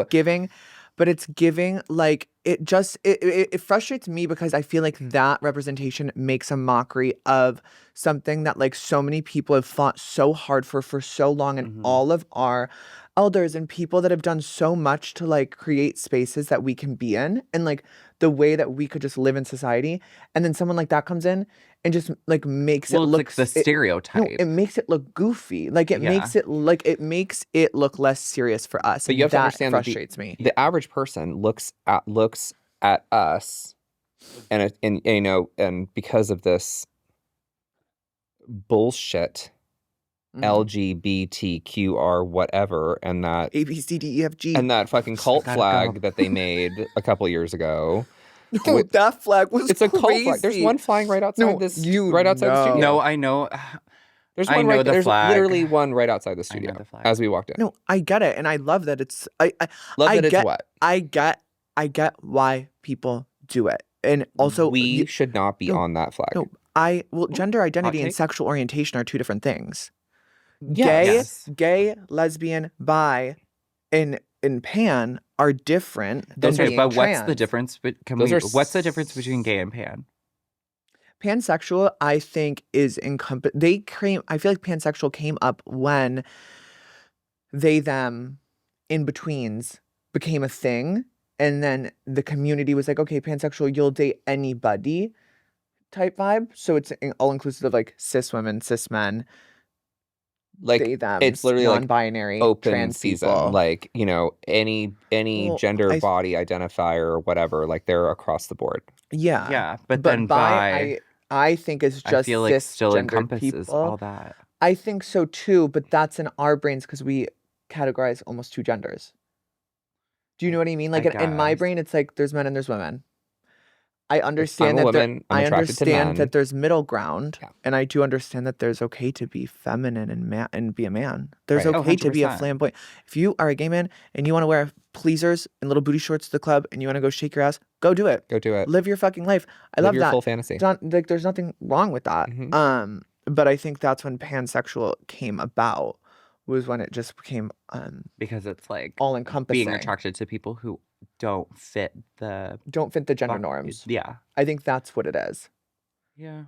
it's giving like it frustrates me because I feel like that representation makes a mockery of something that like so many people have fought so hard for so long, and all of our elders and people that have done so much to like create spaces that we can be in, and like the way that we could just live in society, and then someone like that comes in and just like makes Well, it it's look like the No, stereotype. it makes it look goofy. Like it Yeah. makes it look less serious for us. But And you have to that understand that frustrates me. the average person looks at us, and you know, and because of this bullshit, LGBTQR whatever, and that A B C D E F G. and that fucking cult Gotta flag go. that they made a couple years ago. Dude, that flag was It's a crazy. cult flag. There's one flying right outside the studio. No, I know. There's I one know right the there's flag. literally one right outside the I know studio the flag. as we walked in. No, I get it, and I love that it's Love I that get, it's what? I get why people do it, and also we should not be no, on that flag. no, gender identity and take? sexual orientation are two different things. Yes. Gay, lesbian, bi, and pan are different than Okay, being but what's trans. the difference? What's the difference between gay and pan? Pansexual, I think, is I feel like pansexual came up when they, them, in betweens became a thing. And then the community was like, okay, pansexual, you'll date anybody type vibe. So it's all inclusive of like cis women, cis men, Like they, them, it's literally like non-binary, open trans season. people. Like, you know, any Well, gender body identifier or whatever, like they're across the board. Yeah. Yeah, but then bi, I think is just I feel like still cisgendered encompasses people. all that. I think so too, but that's in our brains because we categorize almost two genders. Do you know what I mean? Like in my guess. brain, it's like there's men and there's women. I I'm understand a that woman. I'm attracted to men. that there's middle ground, Yeah. and I do understand that there's okay to be feminine and be a man. There's Right. okay to be a 100%. flamboyant. If you are a gay man and you want to wear pleasers and little booty shorts to the club and you want to go shake your ass, go do it. Go do it. Live your fucking life. I Live love your that. full fantasy. It's not, like there's nothing wrong with that. Mhm. But I think that's when pansexual came about, was when it just became Because it's like all encompassing. being attracted to people who don't fit the gender norms. Yeah. I think that's what it is. Yeah.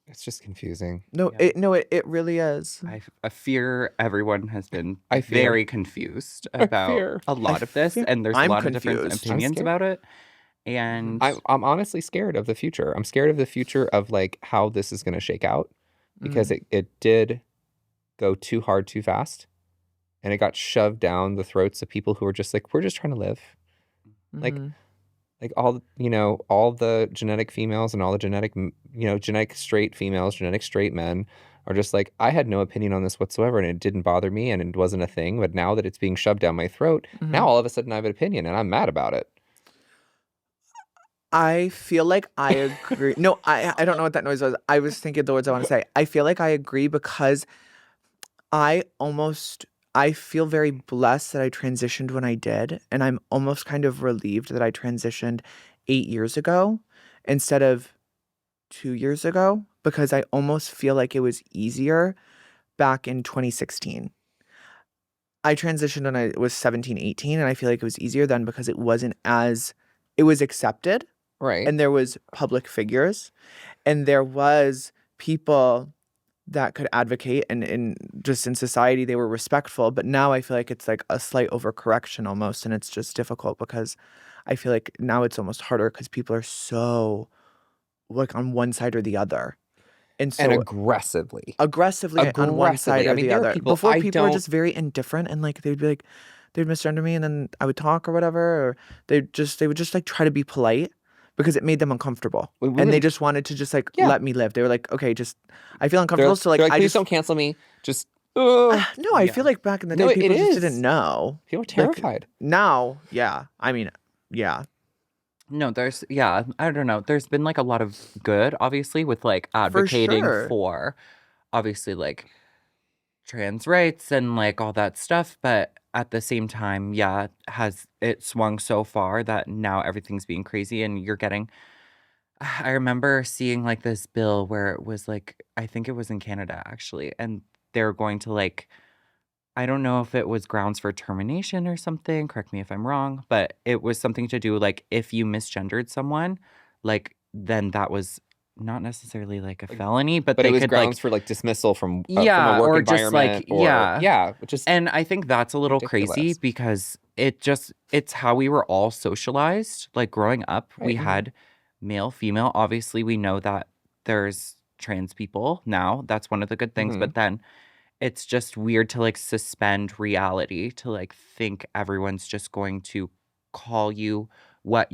It's just confusing. No, Yeah. it really is. I fear everyone has been I fear. very confused about fear. a lot of this, fear. and there's I'm a lot of different confused. I'm opinions scared. about it. And I'm honestly scared of the future. I'm scared of the future of like how this is going to shake out, because it did go too hard too fast, and it got shoved down the throats of people who were just like, we're just trying to live. Like all, you know, all the genetic females and all the genetic straight females, genetic straight men are just like, I had no opinion on this whatsoever, and it didn't bother me, and it wasn't a thing. But now that it's being shoved down my throat, now all of a sudden I have an opinion, and I'm mad about it. I feel like I agree. No, I don't know what that noise was. I was thinking the words I want to say. I feel like I agree because I feel very blessed that I transitioned when I did. And I'm almost kind of relieved that I transitioned 8 years ago instead of 2 years ago, because I almost feel like it was easier back in 2016. I transitioned when I was 17, 18, and I feel like it was easier then because it was accepted. Right. And there was public figures, and there was people that could advocate, and just in society they were respectful. But now I feel like it's like a slight overcorrection almost, and it's just difficult because I feel like now it's almost harder because people are so like on one side or the other. And so aggressively on one side or the there are other. people Before, I people were don't- just very indifferent, and like they'd be like, they'd misgender me, and then I would talk or whatever, or they would just like try to be polite because it made them uncomfortable, and they just wanted to just like let me live. They were like, okay, just I feel uncomfortable, so like they're I please just don't cancel me. Just no. I feel like back in the day, No, people it just is. didn't know. People are terrified. Now, yeah, I mean, yeah. no, I don't know. There's been like a lot of good, obviously, with like advocating sure. for obviously like trans rights and like all that stuff, but at the same time, yeah, has it swung so far that now everything's being crazy, and you're getting I remember seeing like this bill where it was like, I think it was in Canada actually, and they're going to like, I don't know if it was grounds for termination or something, correct me if I'm wrong, but it was something to do like if you misgendered someone, like then that was not necessarily like a felony, but But they it was could grounds like, for like dismissal from a yeah, work or just environment, like, or yeah. which is And I think that's a little crazy ridiculous. because it's how we were all socialized. Like growing up, we Right. had male, female. Obviously, we know that there's trans people now. That's one of the good things. Mhm. But then it's just weird to like suspend reality to like think everyone's just going to call you what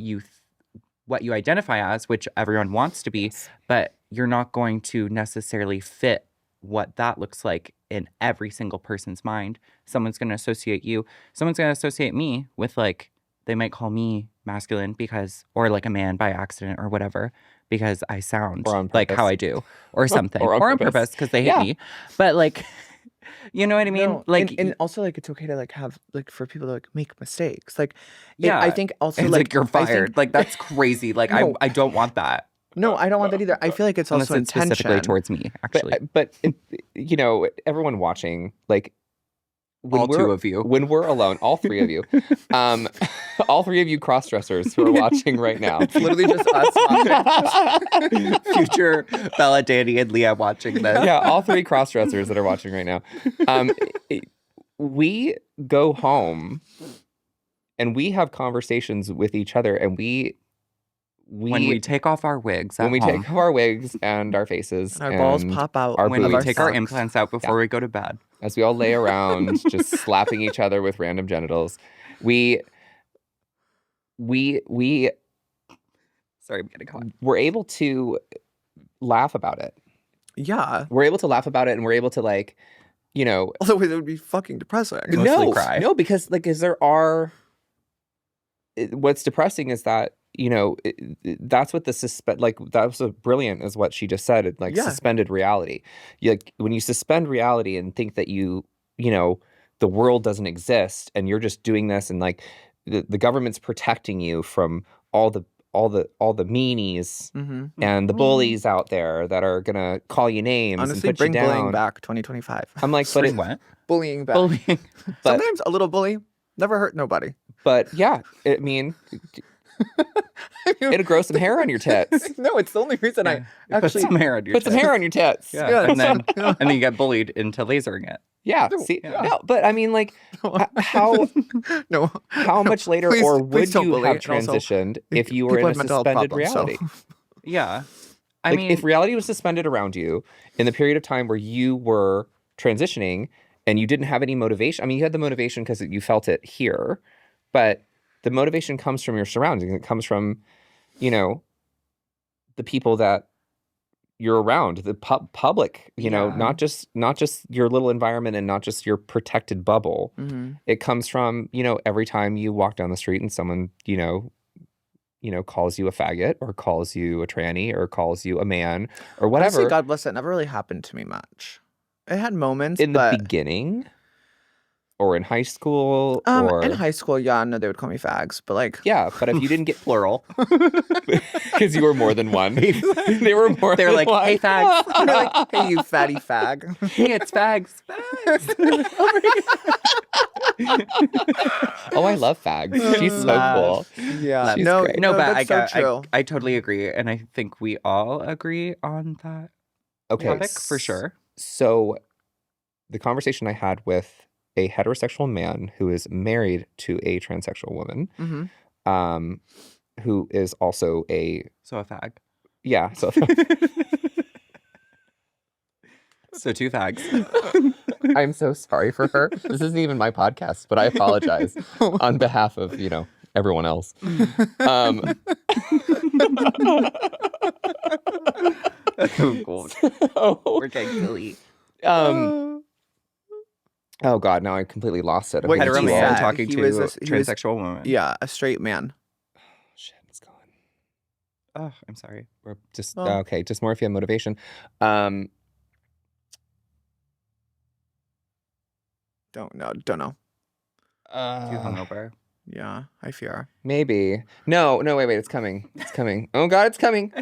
what you identify as, which everyone wants to be, Yes. but you're not going to necessarily fit what that looks like in every single person's mind. Someone's going to associate you, someone's going to associate me with like, they might call me masculine because, or like a man by accident or whatever, because I sound Or on like how purpose. I do or something, Or on or on purpose. purpose because they hit Yeah. me. But like, you know what I mean? No, Like, and also like it's okay to like have like for people to like make mistakes. Like, yeah, I think also it's like you're I think- fired. Like that's crazy. Like No. I don't want that. No, I don't want that either. I feel like it's Unless also it's specifically intention. towards me, actually. But you know, everyone watching, like All two of you. when we're alone, all three of you, all three of you cross-dressers who are watching right now. It's literally just us watching. Future Bella, Danny, and Leah watching this. Yeah, all three cross-dressers that are watching right now. We go home and we have conversations with each other, and When we take off our wigs at when we home, take off our wigs and our faces, And our balls and pop out. our when we boobs, take our socks. implants out before we go to bed. as we all lay around just slapping each other with random genitals, we Sorry, I'm getting caught. we're able to laugh about it. Yeah. We're able to laugh about it, and we're able to, like, you know, Otherwise, it would be fucking depressing. Mostly cry. No, because like, what's depressing is that, you know, that's what that was brilliant is what she just said. It like Yeah. suspended reality. Like when you suspend reality and think that you know, the world doesn't exist and you're just doing this, and like the government's protecting you from all the meanies Mm-hmm. and the bullies out there that are gonna call you names Honestly, and put you bring down. bullying back 2025. I'm like, but Bring what? Bullying back. Bullying. but- Sometimes a little bully never hurt nobody. But yeah, I mean, it'll grow some hair on your tits. No, it's the only reason I Put actually some hair on your Put some tits. hair on your tits. Yeah, Yeah. and then you get bullied into lasering it. Yeah. No, See, yeah. no, but I mean, like, how no. much later, Please- or please would don't you bully, have and also, transitioned if you were people in a have mental health suspended problems, so- reality? Yeah. I Like, mean, if reality was suspended around you in the period of time where you were transitioning and you didn't have any motivation. I mean, you had the motivation because you felt it here, but the motivation comes from your surroundings. It comes from, you know, the people that you're around, the public, you know, Yeah. not just your little environment and not just your protected bubble. Mhm. It comes from, you know, every time you walk down the street and someone, you know, calls you a faggot or calls you a tranny or calls you a man or whatever. Honestly, God bless it. Never really happened to me much. It had moments In the but beginning or in high school or in high school, yeah, no, they would call me fags, but like, yeah, but if you didn't get plural. because you were more than one. They were more They're than like, one. hey, fags. they're like, hey, you fatty fag. Hey, it's fags. Fags. Oh, I love fags. She's so Love. cool. Yeah, She's no, great. No, but that's so true. I totally agree. And I think we all agree on that Okay. topic for sure. So the conversation I had with a heterosexual man who is married to a transsexual woman, Mhm. who is also a So a fag. yeah, so So two fags. I'm so sorry for her. This isn't even my podcast, but I apologize on behalf of, you know, everyone else. Um, Oh, God. so, We're getting silly. oh God, now I completely lost it. Wait, I'm Hetero too man old. said talking he to was a he was- transsexual woman. Yeah, a straight man. Shit, it's gone. Oh, I'm sorry. We're just Oh. okay. Dysmorphia motivation. Um, Don't know. Too hungover. Yeah, I fear. Maybe. No, wait, it's coming. It's coming. Oh God, it's coming.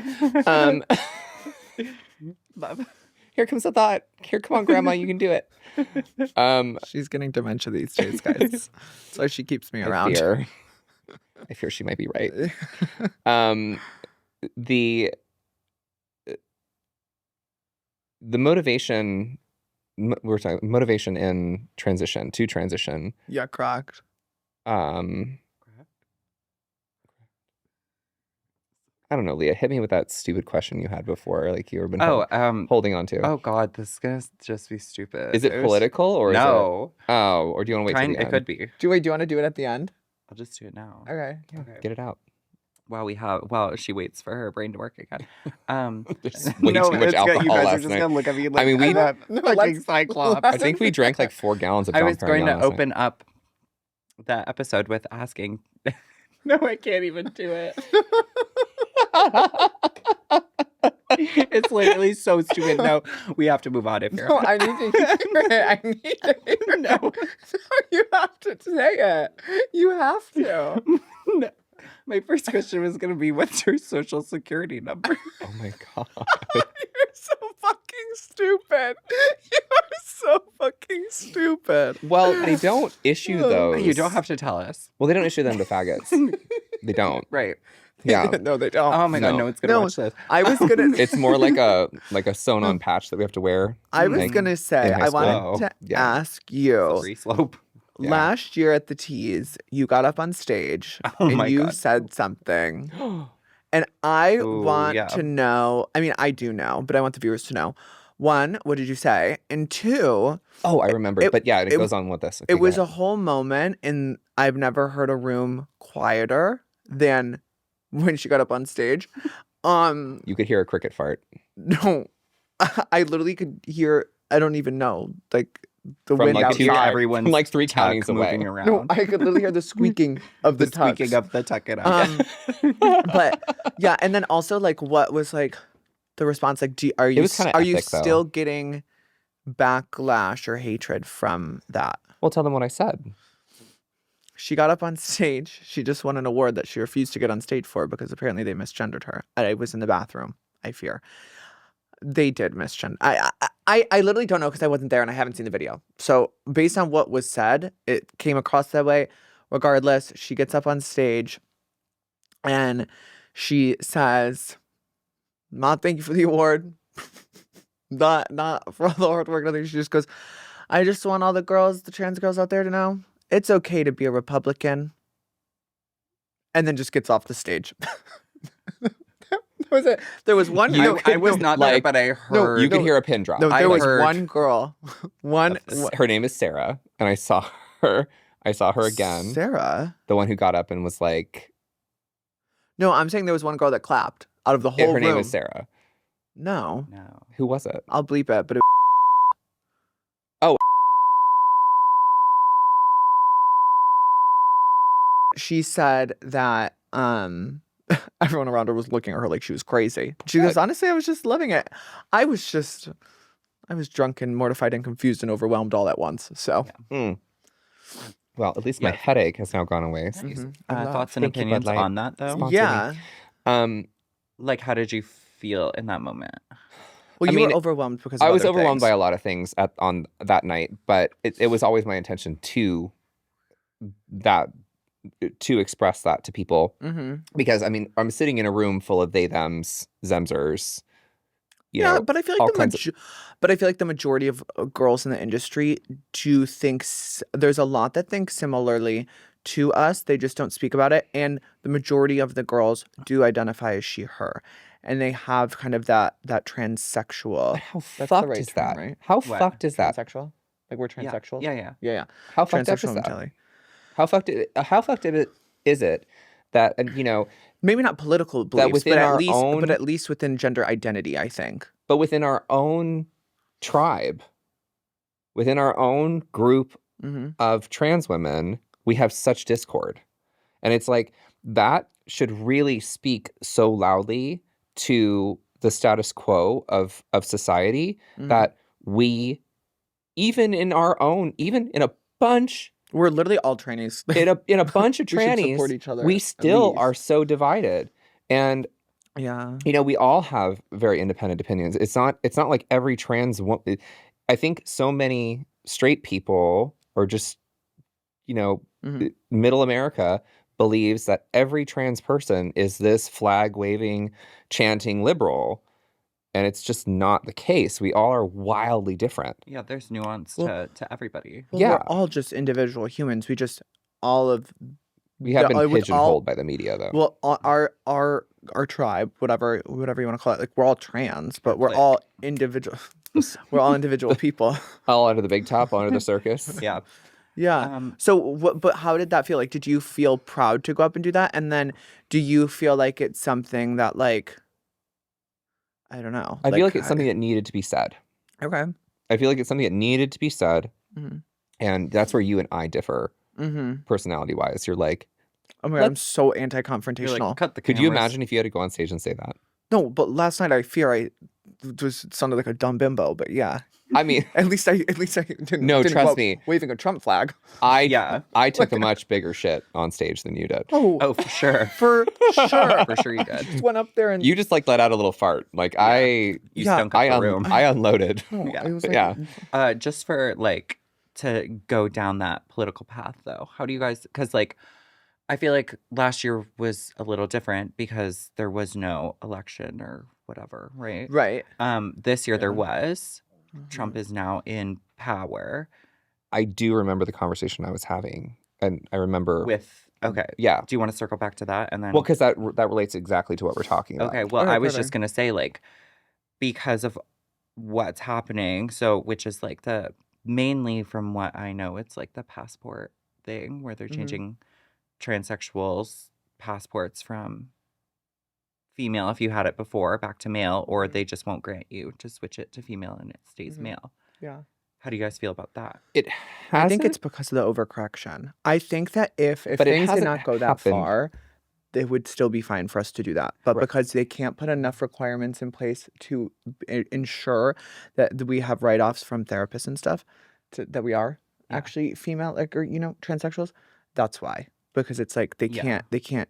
Love. Here comes the thought. Here, come on, Grandma, you can do it. She's getting dementia these days, guys. So she keeps me around. I fear she might be right. The motivation we're talking motivation in to transition. Yeah, correct. I don't know, Leah. Hit me with that stupid question you had before, like you've been holding on to. Oh God, this is gonna just be stupid. Is it political or no? Is it, or do you want to wait till the end? It could be. Do you want to do it at the end? I'll just do it now. Okay. Get it out. While she waits for her brain to work again. There's way too much alcohol you guys are last just night. gonna look at me like I mean, we fucking Cyclops. I think we drank like 4 gallons of Dom I was going to Perignon last night. open up that episode with asking. No, I can't even do it. It's literally so stupid. No, we have to move on if you're. No, I need to hear it. I need to hear it. No, you have to say it. You have to. No. My first question was going to be, what's your social security number? Oh my God. You're so fucking stupid. You are so fucking stupid. Well, they don't issue those. You don't have to tell us. Well, they don't issue them to faggots. They don't. Right. Yeah. No, they don't. Oh my God, no one's going to watch this. I was gonna. It's more like a sewn-on patch that we have to wear. I was like, gonna say in high I school. wanted to ask you. Free slope. Yeah. Last year at the Tees, you got up on stage and my you God. said something. And I Ooh, want yeah. to know. I mean, I do know, but I want the viewers to know. 1, what did you say? And 2, Oh, I remember. But yeah, it goes on with this. Okay, it go was a ahead. whole moment, and I've never heard a room quieter than when she got up on stage. You could hear a cricket fart. No, I literally could hear. I don't even know, like the From wind like outside. two, everyone's from like 3 tuck counties away. moving around. No, I could literally hear the squeaking of the tucks. squeaking of the tuck it up. But yeah, and then also like, what was like the response? Like, are you was kinda you epic, though. still getting backlash or hatred from that? Well, tell them what I said. She got up on stage. She just won an award that she refused to get on stage for because apparently they misgendered her. I was in the bathroom, I fear. They did misgender. I literally don't know because I wasn't there and I haven't seen the video. So based on what was said, it came across that way. Regardless, she gets up on stage and she says, "Not thank you for the award. not for all the hard work." Nothing. She just goes, "I just want all the trans girls out there to know it's okay to be a Republican." And then just gets off the stage. Was it? There was one. I was not there, like, but I heard. You could hear a pin drop. No, there was heard- one girl. Her name is Sarah, and I saw her. I saw her again. Sarah. The one who got up and was like, No, I'm saying there was one girl that clapped out of the whole her room. name is Sarah. No, No. Who was it? I'll bleep it. But Oh. She said that everyone around her was looking at her like she was crazy. She goes, "Honestly, I was just loving it. I was drunk and mortified and confused and overwhelmed all at once." So Well, at least my headache has now gone away. Thoughts and Thank you, Bud opinions Light. on that, though? Sponsor me. yeah. Like, how did you feel in that moment? Well, I you mean, were overwhelmed because of I was other overwhelmed by things. a lot of things on that night, but it was always my intention to express that to people because I mean I'm sitting in a room full of they thems zemsers. You know, but I feel all like kinds the majority of girls in the industry do think there's a lot that think similarly to us. They just don't speak about it, and the majority of the girls do identify as she, her, and they have kind of that transsexual. How That's fucked the right is term, that? right? How What? fucked is that? Transsexual, like we're transsexual. Yeah. How fucked up is Transsexual that? mentality. How fucked is it that you know? Maybe not political beliefs, within but our at own- least within gender identity, I think. But within our own tribe, within our own group of trans women, we have such discord. And it's like that should really speak so loudly to the status quo of society that we, even in a bunch We're literally all trannies. in a bunch of We should support trannies, each other, we at still least. are so divided. And Yeah. we all have very independent opinions. It's not like every trans woman. I think so many straight people, or just middle America, believes that every trans person is this flag waving, chanting liberal, and it's just not the case. We all are wildly different. Yeah, there's nuance Well- to everybody. Well, Yeah. we're all just individual humans. We just all of We have been with all- pigeonholed by the media, though. Well, our tribe, whatever you want to call it, like we're all trans, but we're clique. all individual. We're all individual people. All under the big top, all under the circus. Yeah. Yeah. So what? But how did that feel? Like, did you feel proud to go up and do that? And then, do you feel like it's something that, like, I don't know. I feel like it's something that needed to be said. Okay. I feel like it's something that needed to be said, Mhm. and that's where you and I differ, Mm-hmm. personality-wise. You're like, Oh my god, I'm Let's- so You're anti-confrontational. like, cut the could you cameras. imagine if you had to go on stage and say that? No, but last night I fear I just sounded like a dumb bimbo. But yeah, I mean, at least I didn't. No, didn't trust go up me. waving a Trump flag. Yeah. I took a much bigger shit on stage than you did. Oh, for sure. for sure. For sure you did. Just went up there and You just like let out a little fart. Like You Yeah, stunk up the room. I unloaded. No, Yeah. I was like, Yeah. Just for like to go down that political path though, how do you guys, because like I feel like last year was a little different because there was no election or whatever, right? right. This year there Yeah. was. Trump is now in power I do remember the conversation I was having, and I remember with, okay. Yeah. Do you want to circle back to that and then? Well, because that relates exactly to what we're talking about. Okay, well, Okay, I was perfect. just gonna say, like, because of what's happening, so which is like the mainly from what I know, it's like the passport thing where they're Mhm. changing transsexuals' passports from female if you had it before back to male, or they just won't grant you to switch it to female and it stays Mhm. male. Yeah. How do you guys feel about that? It I think hasn't- it's because of the overcorrection. I think that if But it things did hasn't not go that happened. far, it would still be fine for us to do that. But Right. because they can't put enough requirements in place to ensure that we have write-offs from therapists and stuff, that we are Yeah. actually female, like, or transsexuals, that's why. Because it's like they Yeah. can't.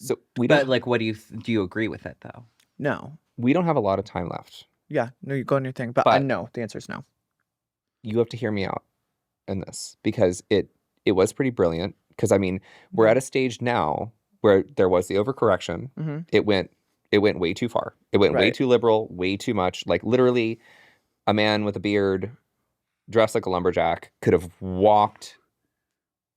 So we But don't like, what do you agree with it though? No. we don't have a lot of time left. Yeah. No, you go on your thing. But But- no, the answer is no. You have to hear me out in this, because it was pretty brilliant. Because I mean, we're at a stage now where there was the overcorrection. Mhm. It went way too far. It went way Right. too liberal, way too much. Like literally, a man with a beard, dressed like a lumberjack, could have walked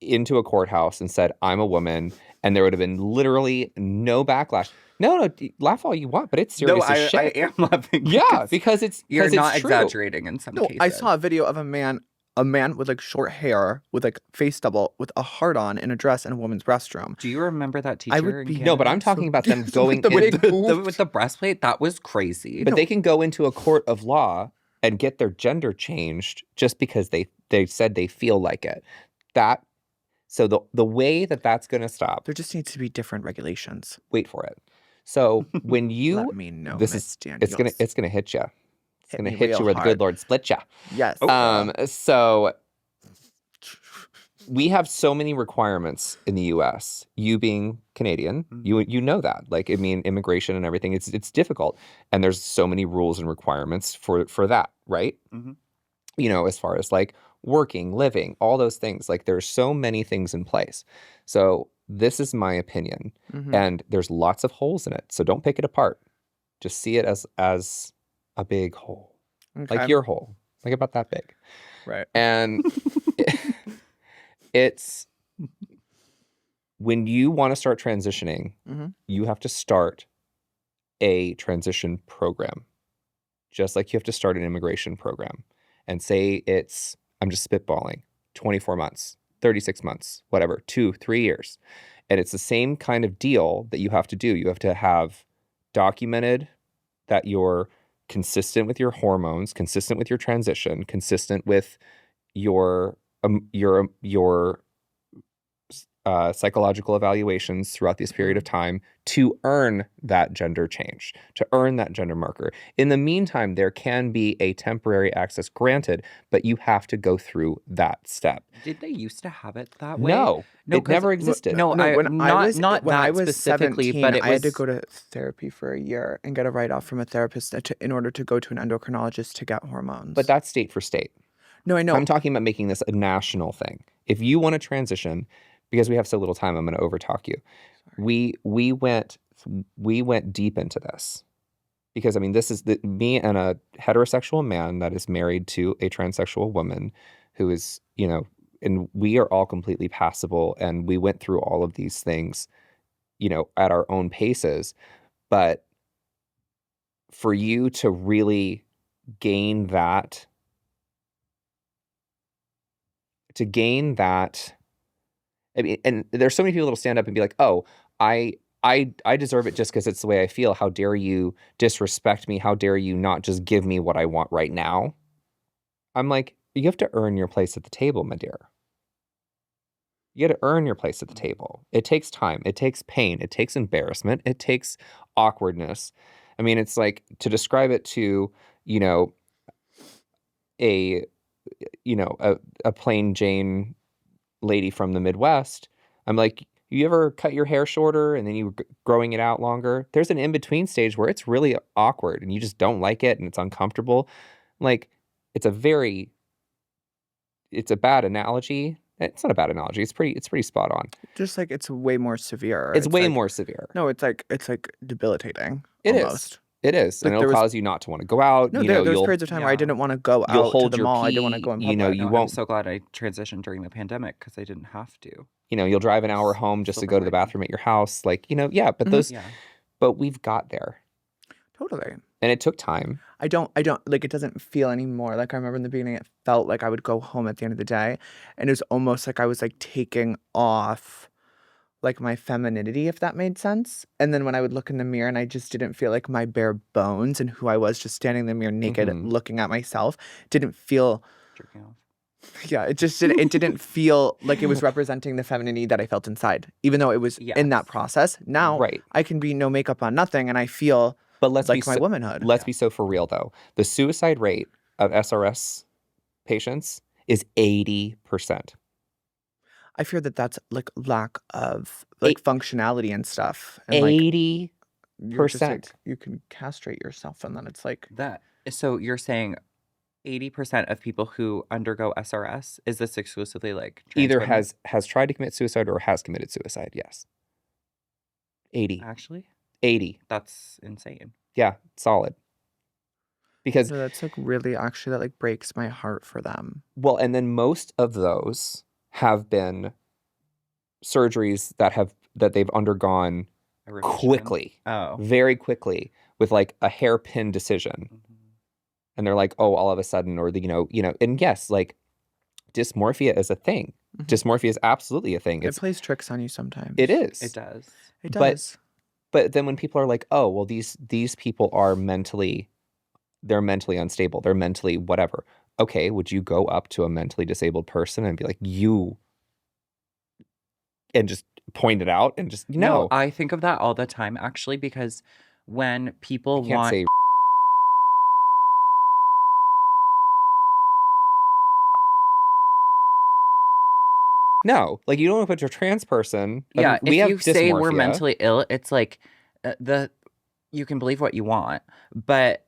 into a courthouse and said, "I'm a woman," and there would have been literally no backlash. No, laugh all you want, but it's serious as shit. I am laughing. Yeah, because it's you're 'cause it's not true. exaggerating in some No, cases. I saw a video of a man with like short hair, with like face double, with a heart on in a dress in a woman's restroom. Do you remember that teacher? I would in be- No, but I'm Canada? talking about them With going the in. big boobs. with the breastplate. That was crazy. But they can go into a court of law and get their gender changed just because they said they feel like it. So the way that's going to stop, There just needs to be different regulations. wait for it. So when you Let me know, this Miss is Daniels. it's gonna hit you. It's Hit gonna me hit you real where the hard. good Lord split you. Yes. So we have so many requirements in the U.S. You being Canadian, you know that. Like, I mean, immigration and everything, it's difficult, and there's so many rules and requirements for that, right? Mhm. As far as like working, living, all those things. Like, there's so many things in place. So this is my opinion, Mhm. and there's lots of holes in it. So don't pick it apart. Just see it as a big hole, Okay. like your hole, like about that big. right. And it's when you want to start transitioning, Mhm. you have to start a transition program, just like you have to start an immigration program. And say I'm just spitballing, 24 months, 36 months, whatever, 2-3 years. And it's the same kind of deal that you have to do. You have to have documented that you're consistent with your hormones, consistent with your transition, consistent with your psychological evaluations throughout this period of time to earn that gender change, to earn that gender marker. In the meantime, there can be a temporary access granted, but you have to go through that step. Did they used to have it that way? No, it 'cause- never existed. No, when I was not when that I was specifically, 17, but it I had to was go to therapy for a year and get a write-off from a therapist in order to go to an endocrinologist to get hormones. But that's state for state. No, I know. I'm talking about making this a national thing. If you want to transition, because we have so little time, I'm going to overtalk you. We went deep into this because I mean this is me and a heterosexual man that is married to a transsexual woman who is, you know, and we are all completely passable, and we went through all of these things, you know, at our own paces. But for you to really gain that, I mean, and there's so many people that'll stand up and be like, "Oh, I deserve it just because it's the way I feel. How dare you disrespect me? How dare you not just give me what I want right now?" I'm like, you have to earn your place at the table, my dear. You got to earn your place at the table. It takes time. It takes pain. It takes embarrassment. It takes awkwardness. I mean, it's like to describe it to, you know, a plain Jane lady from the Midwest. I'm like, you ever cut your hair shorter and then you were growing it out longer? There's an in-between stage where it's really awkward and you just don't like it and it's uncomfortable. Like, it's a bad analogy. It's not a bad analogy. It's pretty spot on. Just like it's way more severe. It's way like, more severe. No, it's like debilitating. It almost. is. It is. Like and it'll cause you not to want to go out. No, You there know, was you'll, periods of time where I yeah. didn't want to go you'll out hold to the your mall. I pee, didn't want to go in public. you know, you I'm won't, so glad I transitioned during the pandemic because I didn't have to. you know, you'll drive an hour home just to go to the liberating. bathroom at your house. Like, you know, yeah, but Yeah. but we've got there. Totally. And it took time. I don't like, it doesn't feel anymore. Like I remember in the beginning, it felt like I would go home at the end of the day and it was almost like I was like taking off like my femininity, if that made sense. And then when I would look in the mirror and I just didn't feel like my bare bones and who I was just standing in the mirror naked, looking at myself, didn't feel, Jerking off. yeah, it didn't feel like it was representing the femininity that I felt inside, even though it was in that process. Now Right. I can be no makeup on nothing and I feel But let's like be my womanhood. Let's be so for real though. The suicide rate of SRS patients is 80%. I fear that that's like lack of like functionality and stuff. And 80%. you're just, like, you can castrate yourself and then it's like That. So you're saying 80% of people who undergo SRS, is this exclusively like trans Either women? has tried to commit suicide or has committed suicide. Yes. 80. Actually? 80. That's insane. Yeah, solid. Because so that's like really actually that like breaks my heart for them. well, and then most of those have been surgeries that they've undergone A revision? quickly, Oh. very quickly, with like a hairpin decision. And they're like, oh, all of a sudden, or the, you know, and yes, like dysmorphia is a thing. Dysmorphia is absolutely a thing. It plays tricks on you sometimes. It is. It does. It does. But then when people are like, oh, well, these people are they're mentally unstable. They're mentally whatever. Okay, would you go up to a mentally disabled person and be like, and just point it out and just, no. I think of that all the time, actually, because when people You can't say no, like you don't want to put your trans person. Yeah, we if have you say we're dysmorphia. mentally ill, it's like you can believe what you want, but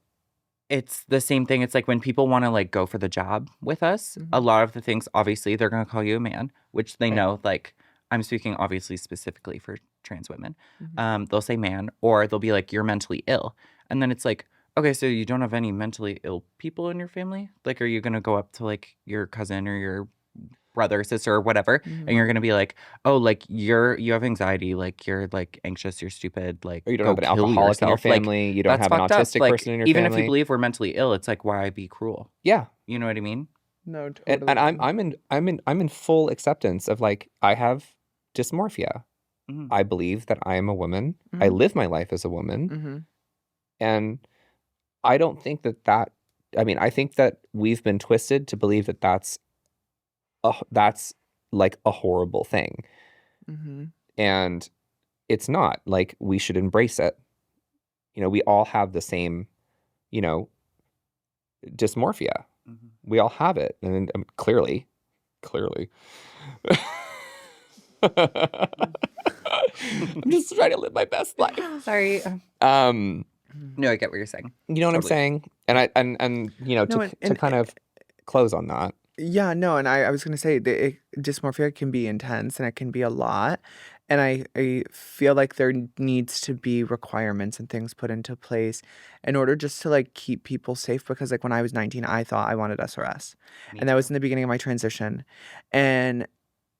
it's the same thing. It's like when people want to like go for the job with us, a lot of the things, obviously, they're going to call you a man, which they know, like, I'm speaking obviously specifically for trans women. They'll say man, or they'll be like, you're mentally ill. And then it's like, okay, so you don't have any mentally ill people in your family? Like, are you going to go up to like your cousin or your brother or sister or whatever, and you're gonna be like, oh, like you have anxiety, like you're like anxious, you're stupid, like Or you don't go have an kill alcoholic in your yourself. family. Like, You don't that's have an fucked up. autistic Like, person in your even family. if you believe we're mentally ill, it's like, why be cruel? Yeah, You know what I mean? No, totally. and I'm in full acceptance of like I have dysmorphia. I believe that I am a woman. I live my life as a woman, and I don't think that. I mean, I think that we've been twisted to believe that that's like a horrible thing. Mm-hmm. And it's not. Like, we should embrace it. We all have the same, dysmorphia. Mhm. We all have it. And clearly. I'm just trying to live my best life. Sorry. Um, No, I get what you're saying. you know what I'm Totally. saying? And No, to kind of close on that. Yeah, no, and I was gonna say dysmorphia can be intense and it can be a lot. And I feel like there needs to be requirements and things put into place in order just to like keep people safe because like when I was 19, I thought I wanted SRS. Me And that was too. in the beginning of my transition. And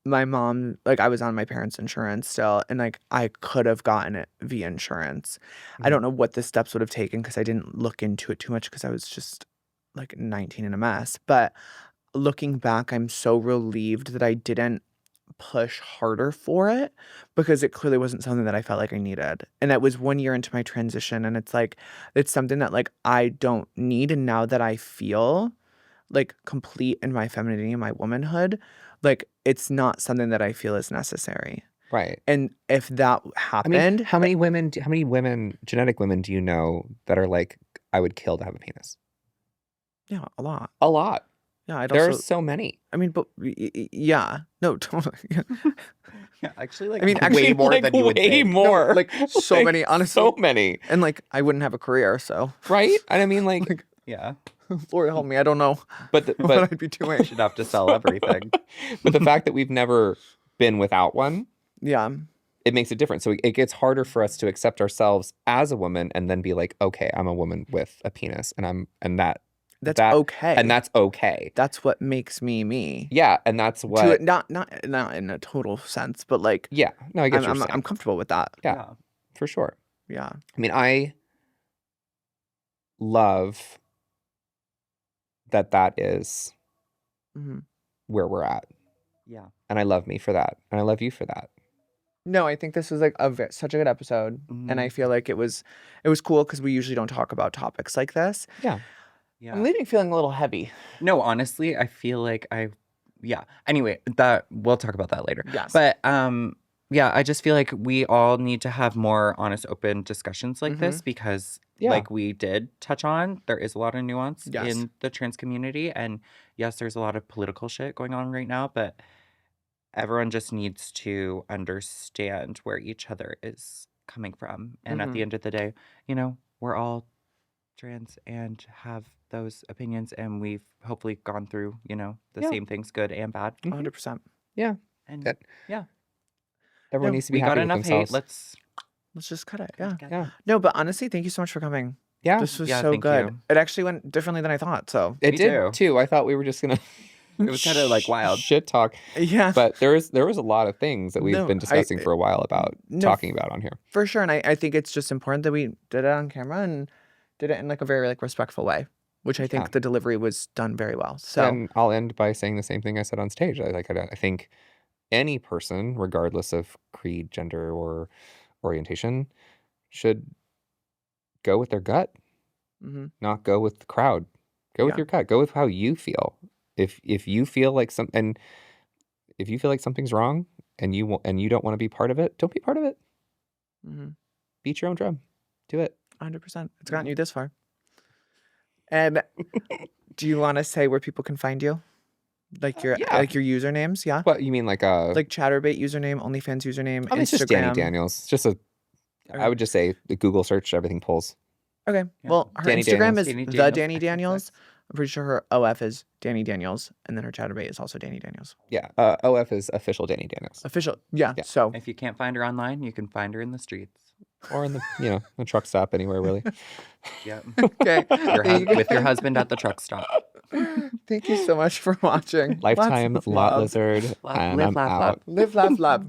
my mom, like I was on my parents' insurance still, and like I could have gotten it via insurance. I don't know what the steps would have taken because I didn't look into it too much because I was just like 19 and a mess. But looking back, I'm so relieved that I didn't push harder for it because it clearly wasn't something that I felt like I needed. And that was 1 year into my transition. And it's like, it's something that like I don't need. And now that I feel like complete in my femininity and my womanhood, like it's not something that I feel is necessary. Right. And if that I mean, happened, how many women, genetic women do you know that are like, I would kill to have a penis? yeah, a lot. A lot. Yeah, I'd There are also, so many. I mean, but yeah, no, totally. Yeah. Yeah, actually, like I mean, way actually, more like, than you would way think. more. No, like so Like, many, honestly. So many. And like I wouldn't have a career, so Right? And I mean, like, Yeah, Lord help me, I don't know but what I'd be doing. should have to sell everything. but the fact that we've never been without one, Yeah, it makes a difference. So it gets harder for us to accept ourselves as a woman and then be like, okay, I'm a woman with a penis, that's that- okay. and that's okay. That's what makes me me. Yeah, and that's To what. it, not in a total sense, but like Yeah, no, I get what you're I'm saying. comfortable with that. Yeah. For sure. Yeah. I mean, I love that is hmm where we're at, Yeah. and I love me for that, and I love you for that. No, I think this was like such a good episode, and I feel like it was cool because we usually don't talk about topics like this. Yeah. Yeah. I'm leaving feeling a little heavy. No, honestly, I feel like yeah. Anyway, that we'll talk about that later. Yes. But yeah, I just feel like we all need to have more honest, open discussions like this because Yeah. like we did touch on, there is a lot of nuance Yes. in the trans community. And yes, there's a lot of political shit going on right now, but everyone just needs to understand where each other is coming from. And at the end of the day, we're all trans and have those opinions, and we've hopefully gone through, the Yeah. same things, good and bad. 100%. Yeah. And That- yeah, Everyone No, needs to be we happy got with enough themselves. hate. Let's just cut it. Yeah. Yeah. No, but honestly, thank you so much for coming. Yeah. This was Yeah, so thank good. you. It actually went differently than I thought. So It Me did too. too. I thought we were just gonna. It was kinda, like, wild. shit talk, yeah, but there was a lot of things that we've No, been discussing for a while about no, talking about on here. for sure. And I think it's just important that we did it on camera and did it in like a very like respectful way, which I think Yeah. the delivery was done very well. So And I'll end by saying the same thing I said on stage. I think any person, regardless of creed, gender, or orientation, should go with their gut, mhm. not go with the crowd. Go with Yeah. your gut. Go with how you feel. If you feel like if you feel like something's wrong and you don't want to be part of it, don't be part of it. Mhm. Beat your own drum. Do it. 100%. It's gotten you this far. And do you want to say where people can find you? Like your Yeah. like your usernames, yeah? What you mean, like Like Chatterbait username, OnlyFans username, I mean, it's just Danny Instagram. Daniels. It's just I would just say the Google search, everything pulls. Okay. Yeah. Well, her Danny Instagram Daniels. is Danny the Daniels, Danny XXX. Daniels. I'm pretty sure her OF is Danny Daniels, and then her Chatterbait is also Danny Daniels. Yeah. OF is official Danny Daniels. Official. Yeah. Yeah. So If you can't find her online, you can find her in the streets. Or in the the truck stop, anywhere really. Yeah. okay. With your husband at the truck stop. Thank you so much for watching. Lots Lifetime of lot love. lizard. Love- And live, I'm laugh, out. love. Live, laugh, love.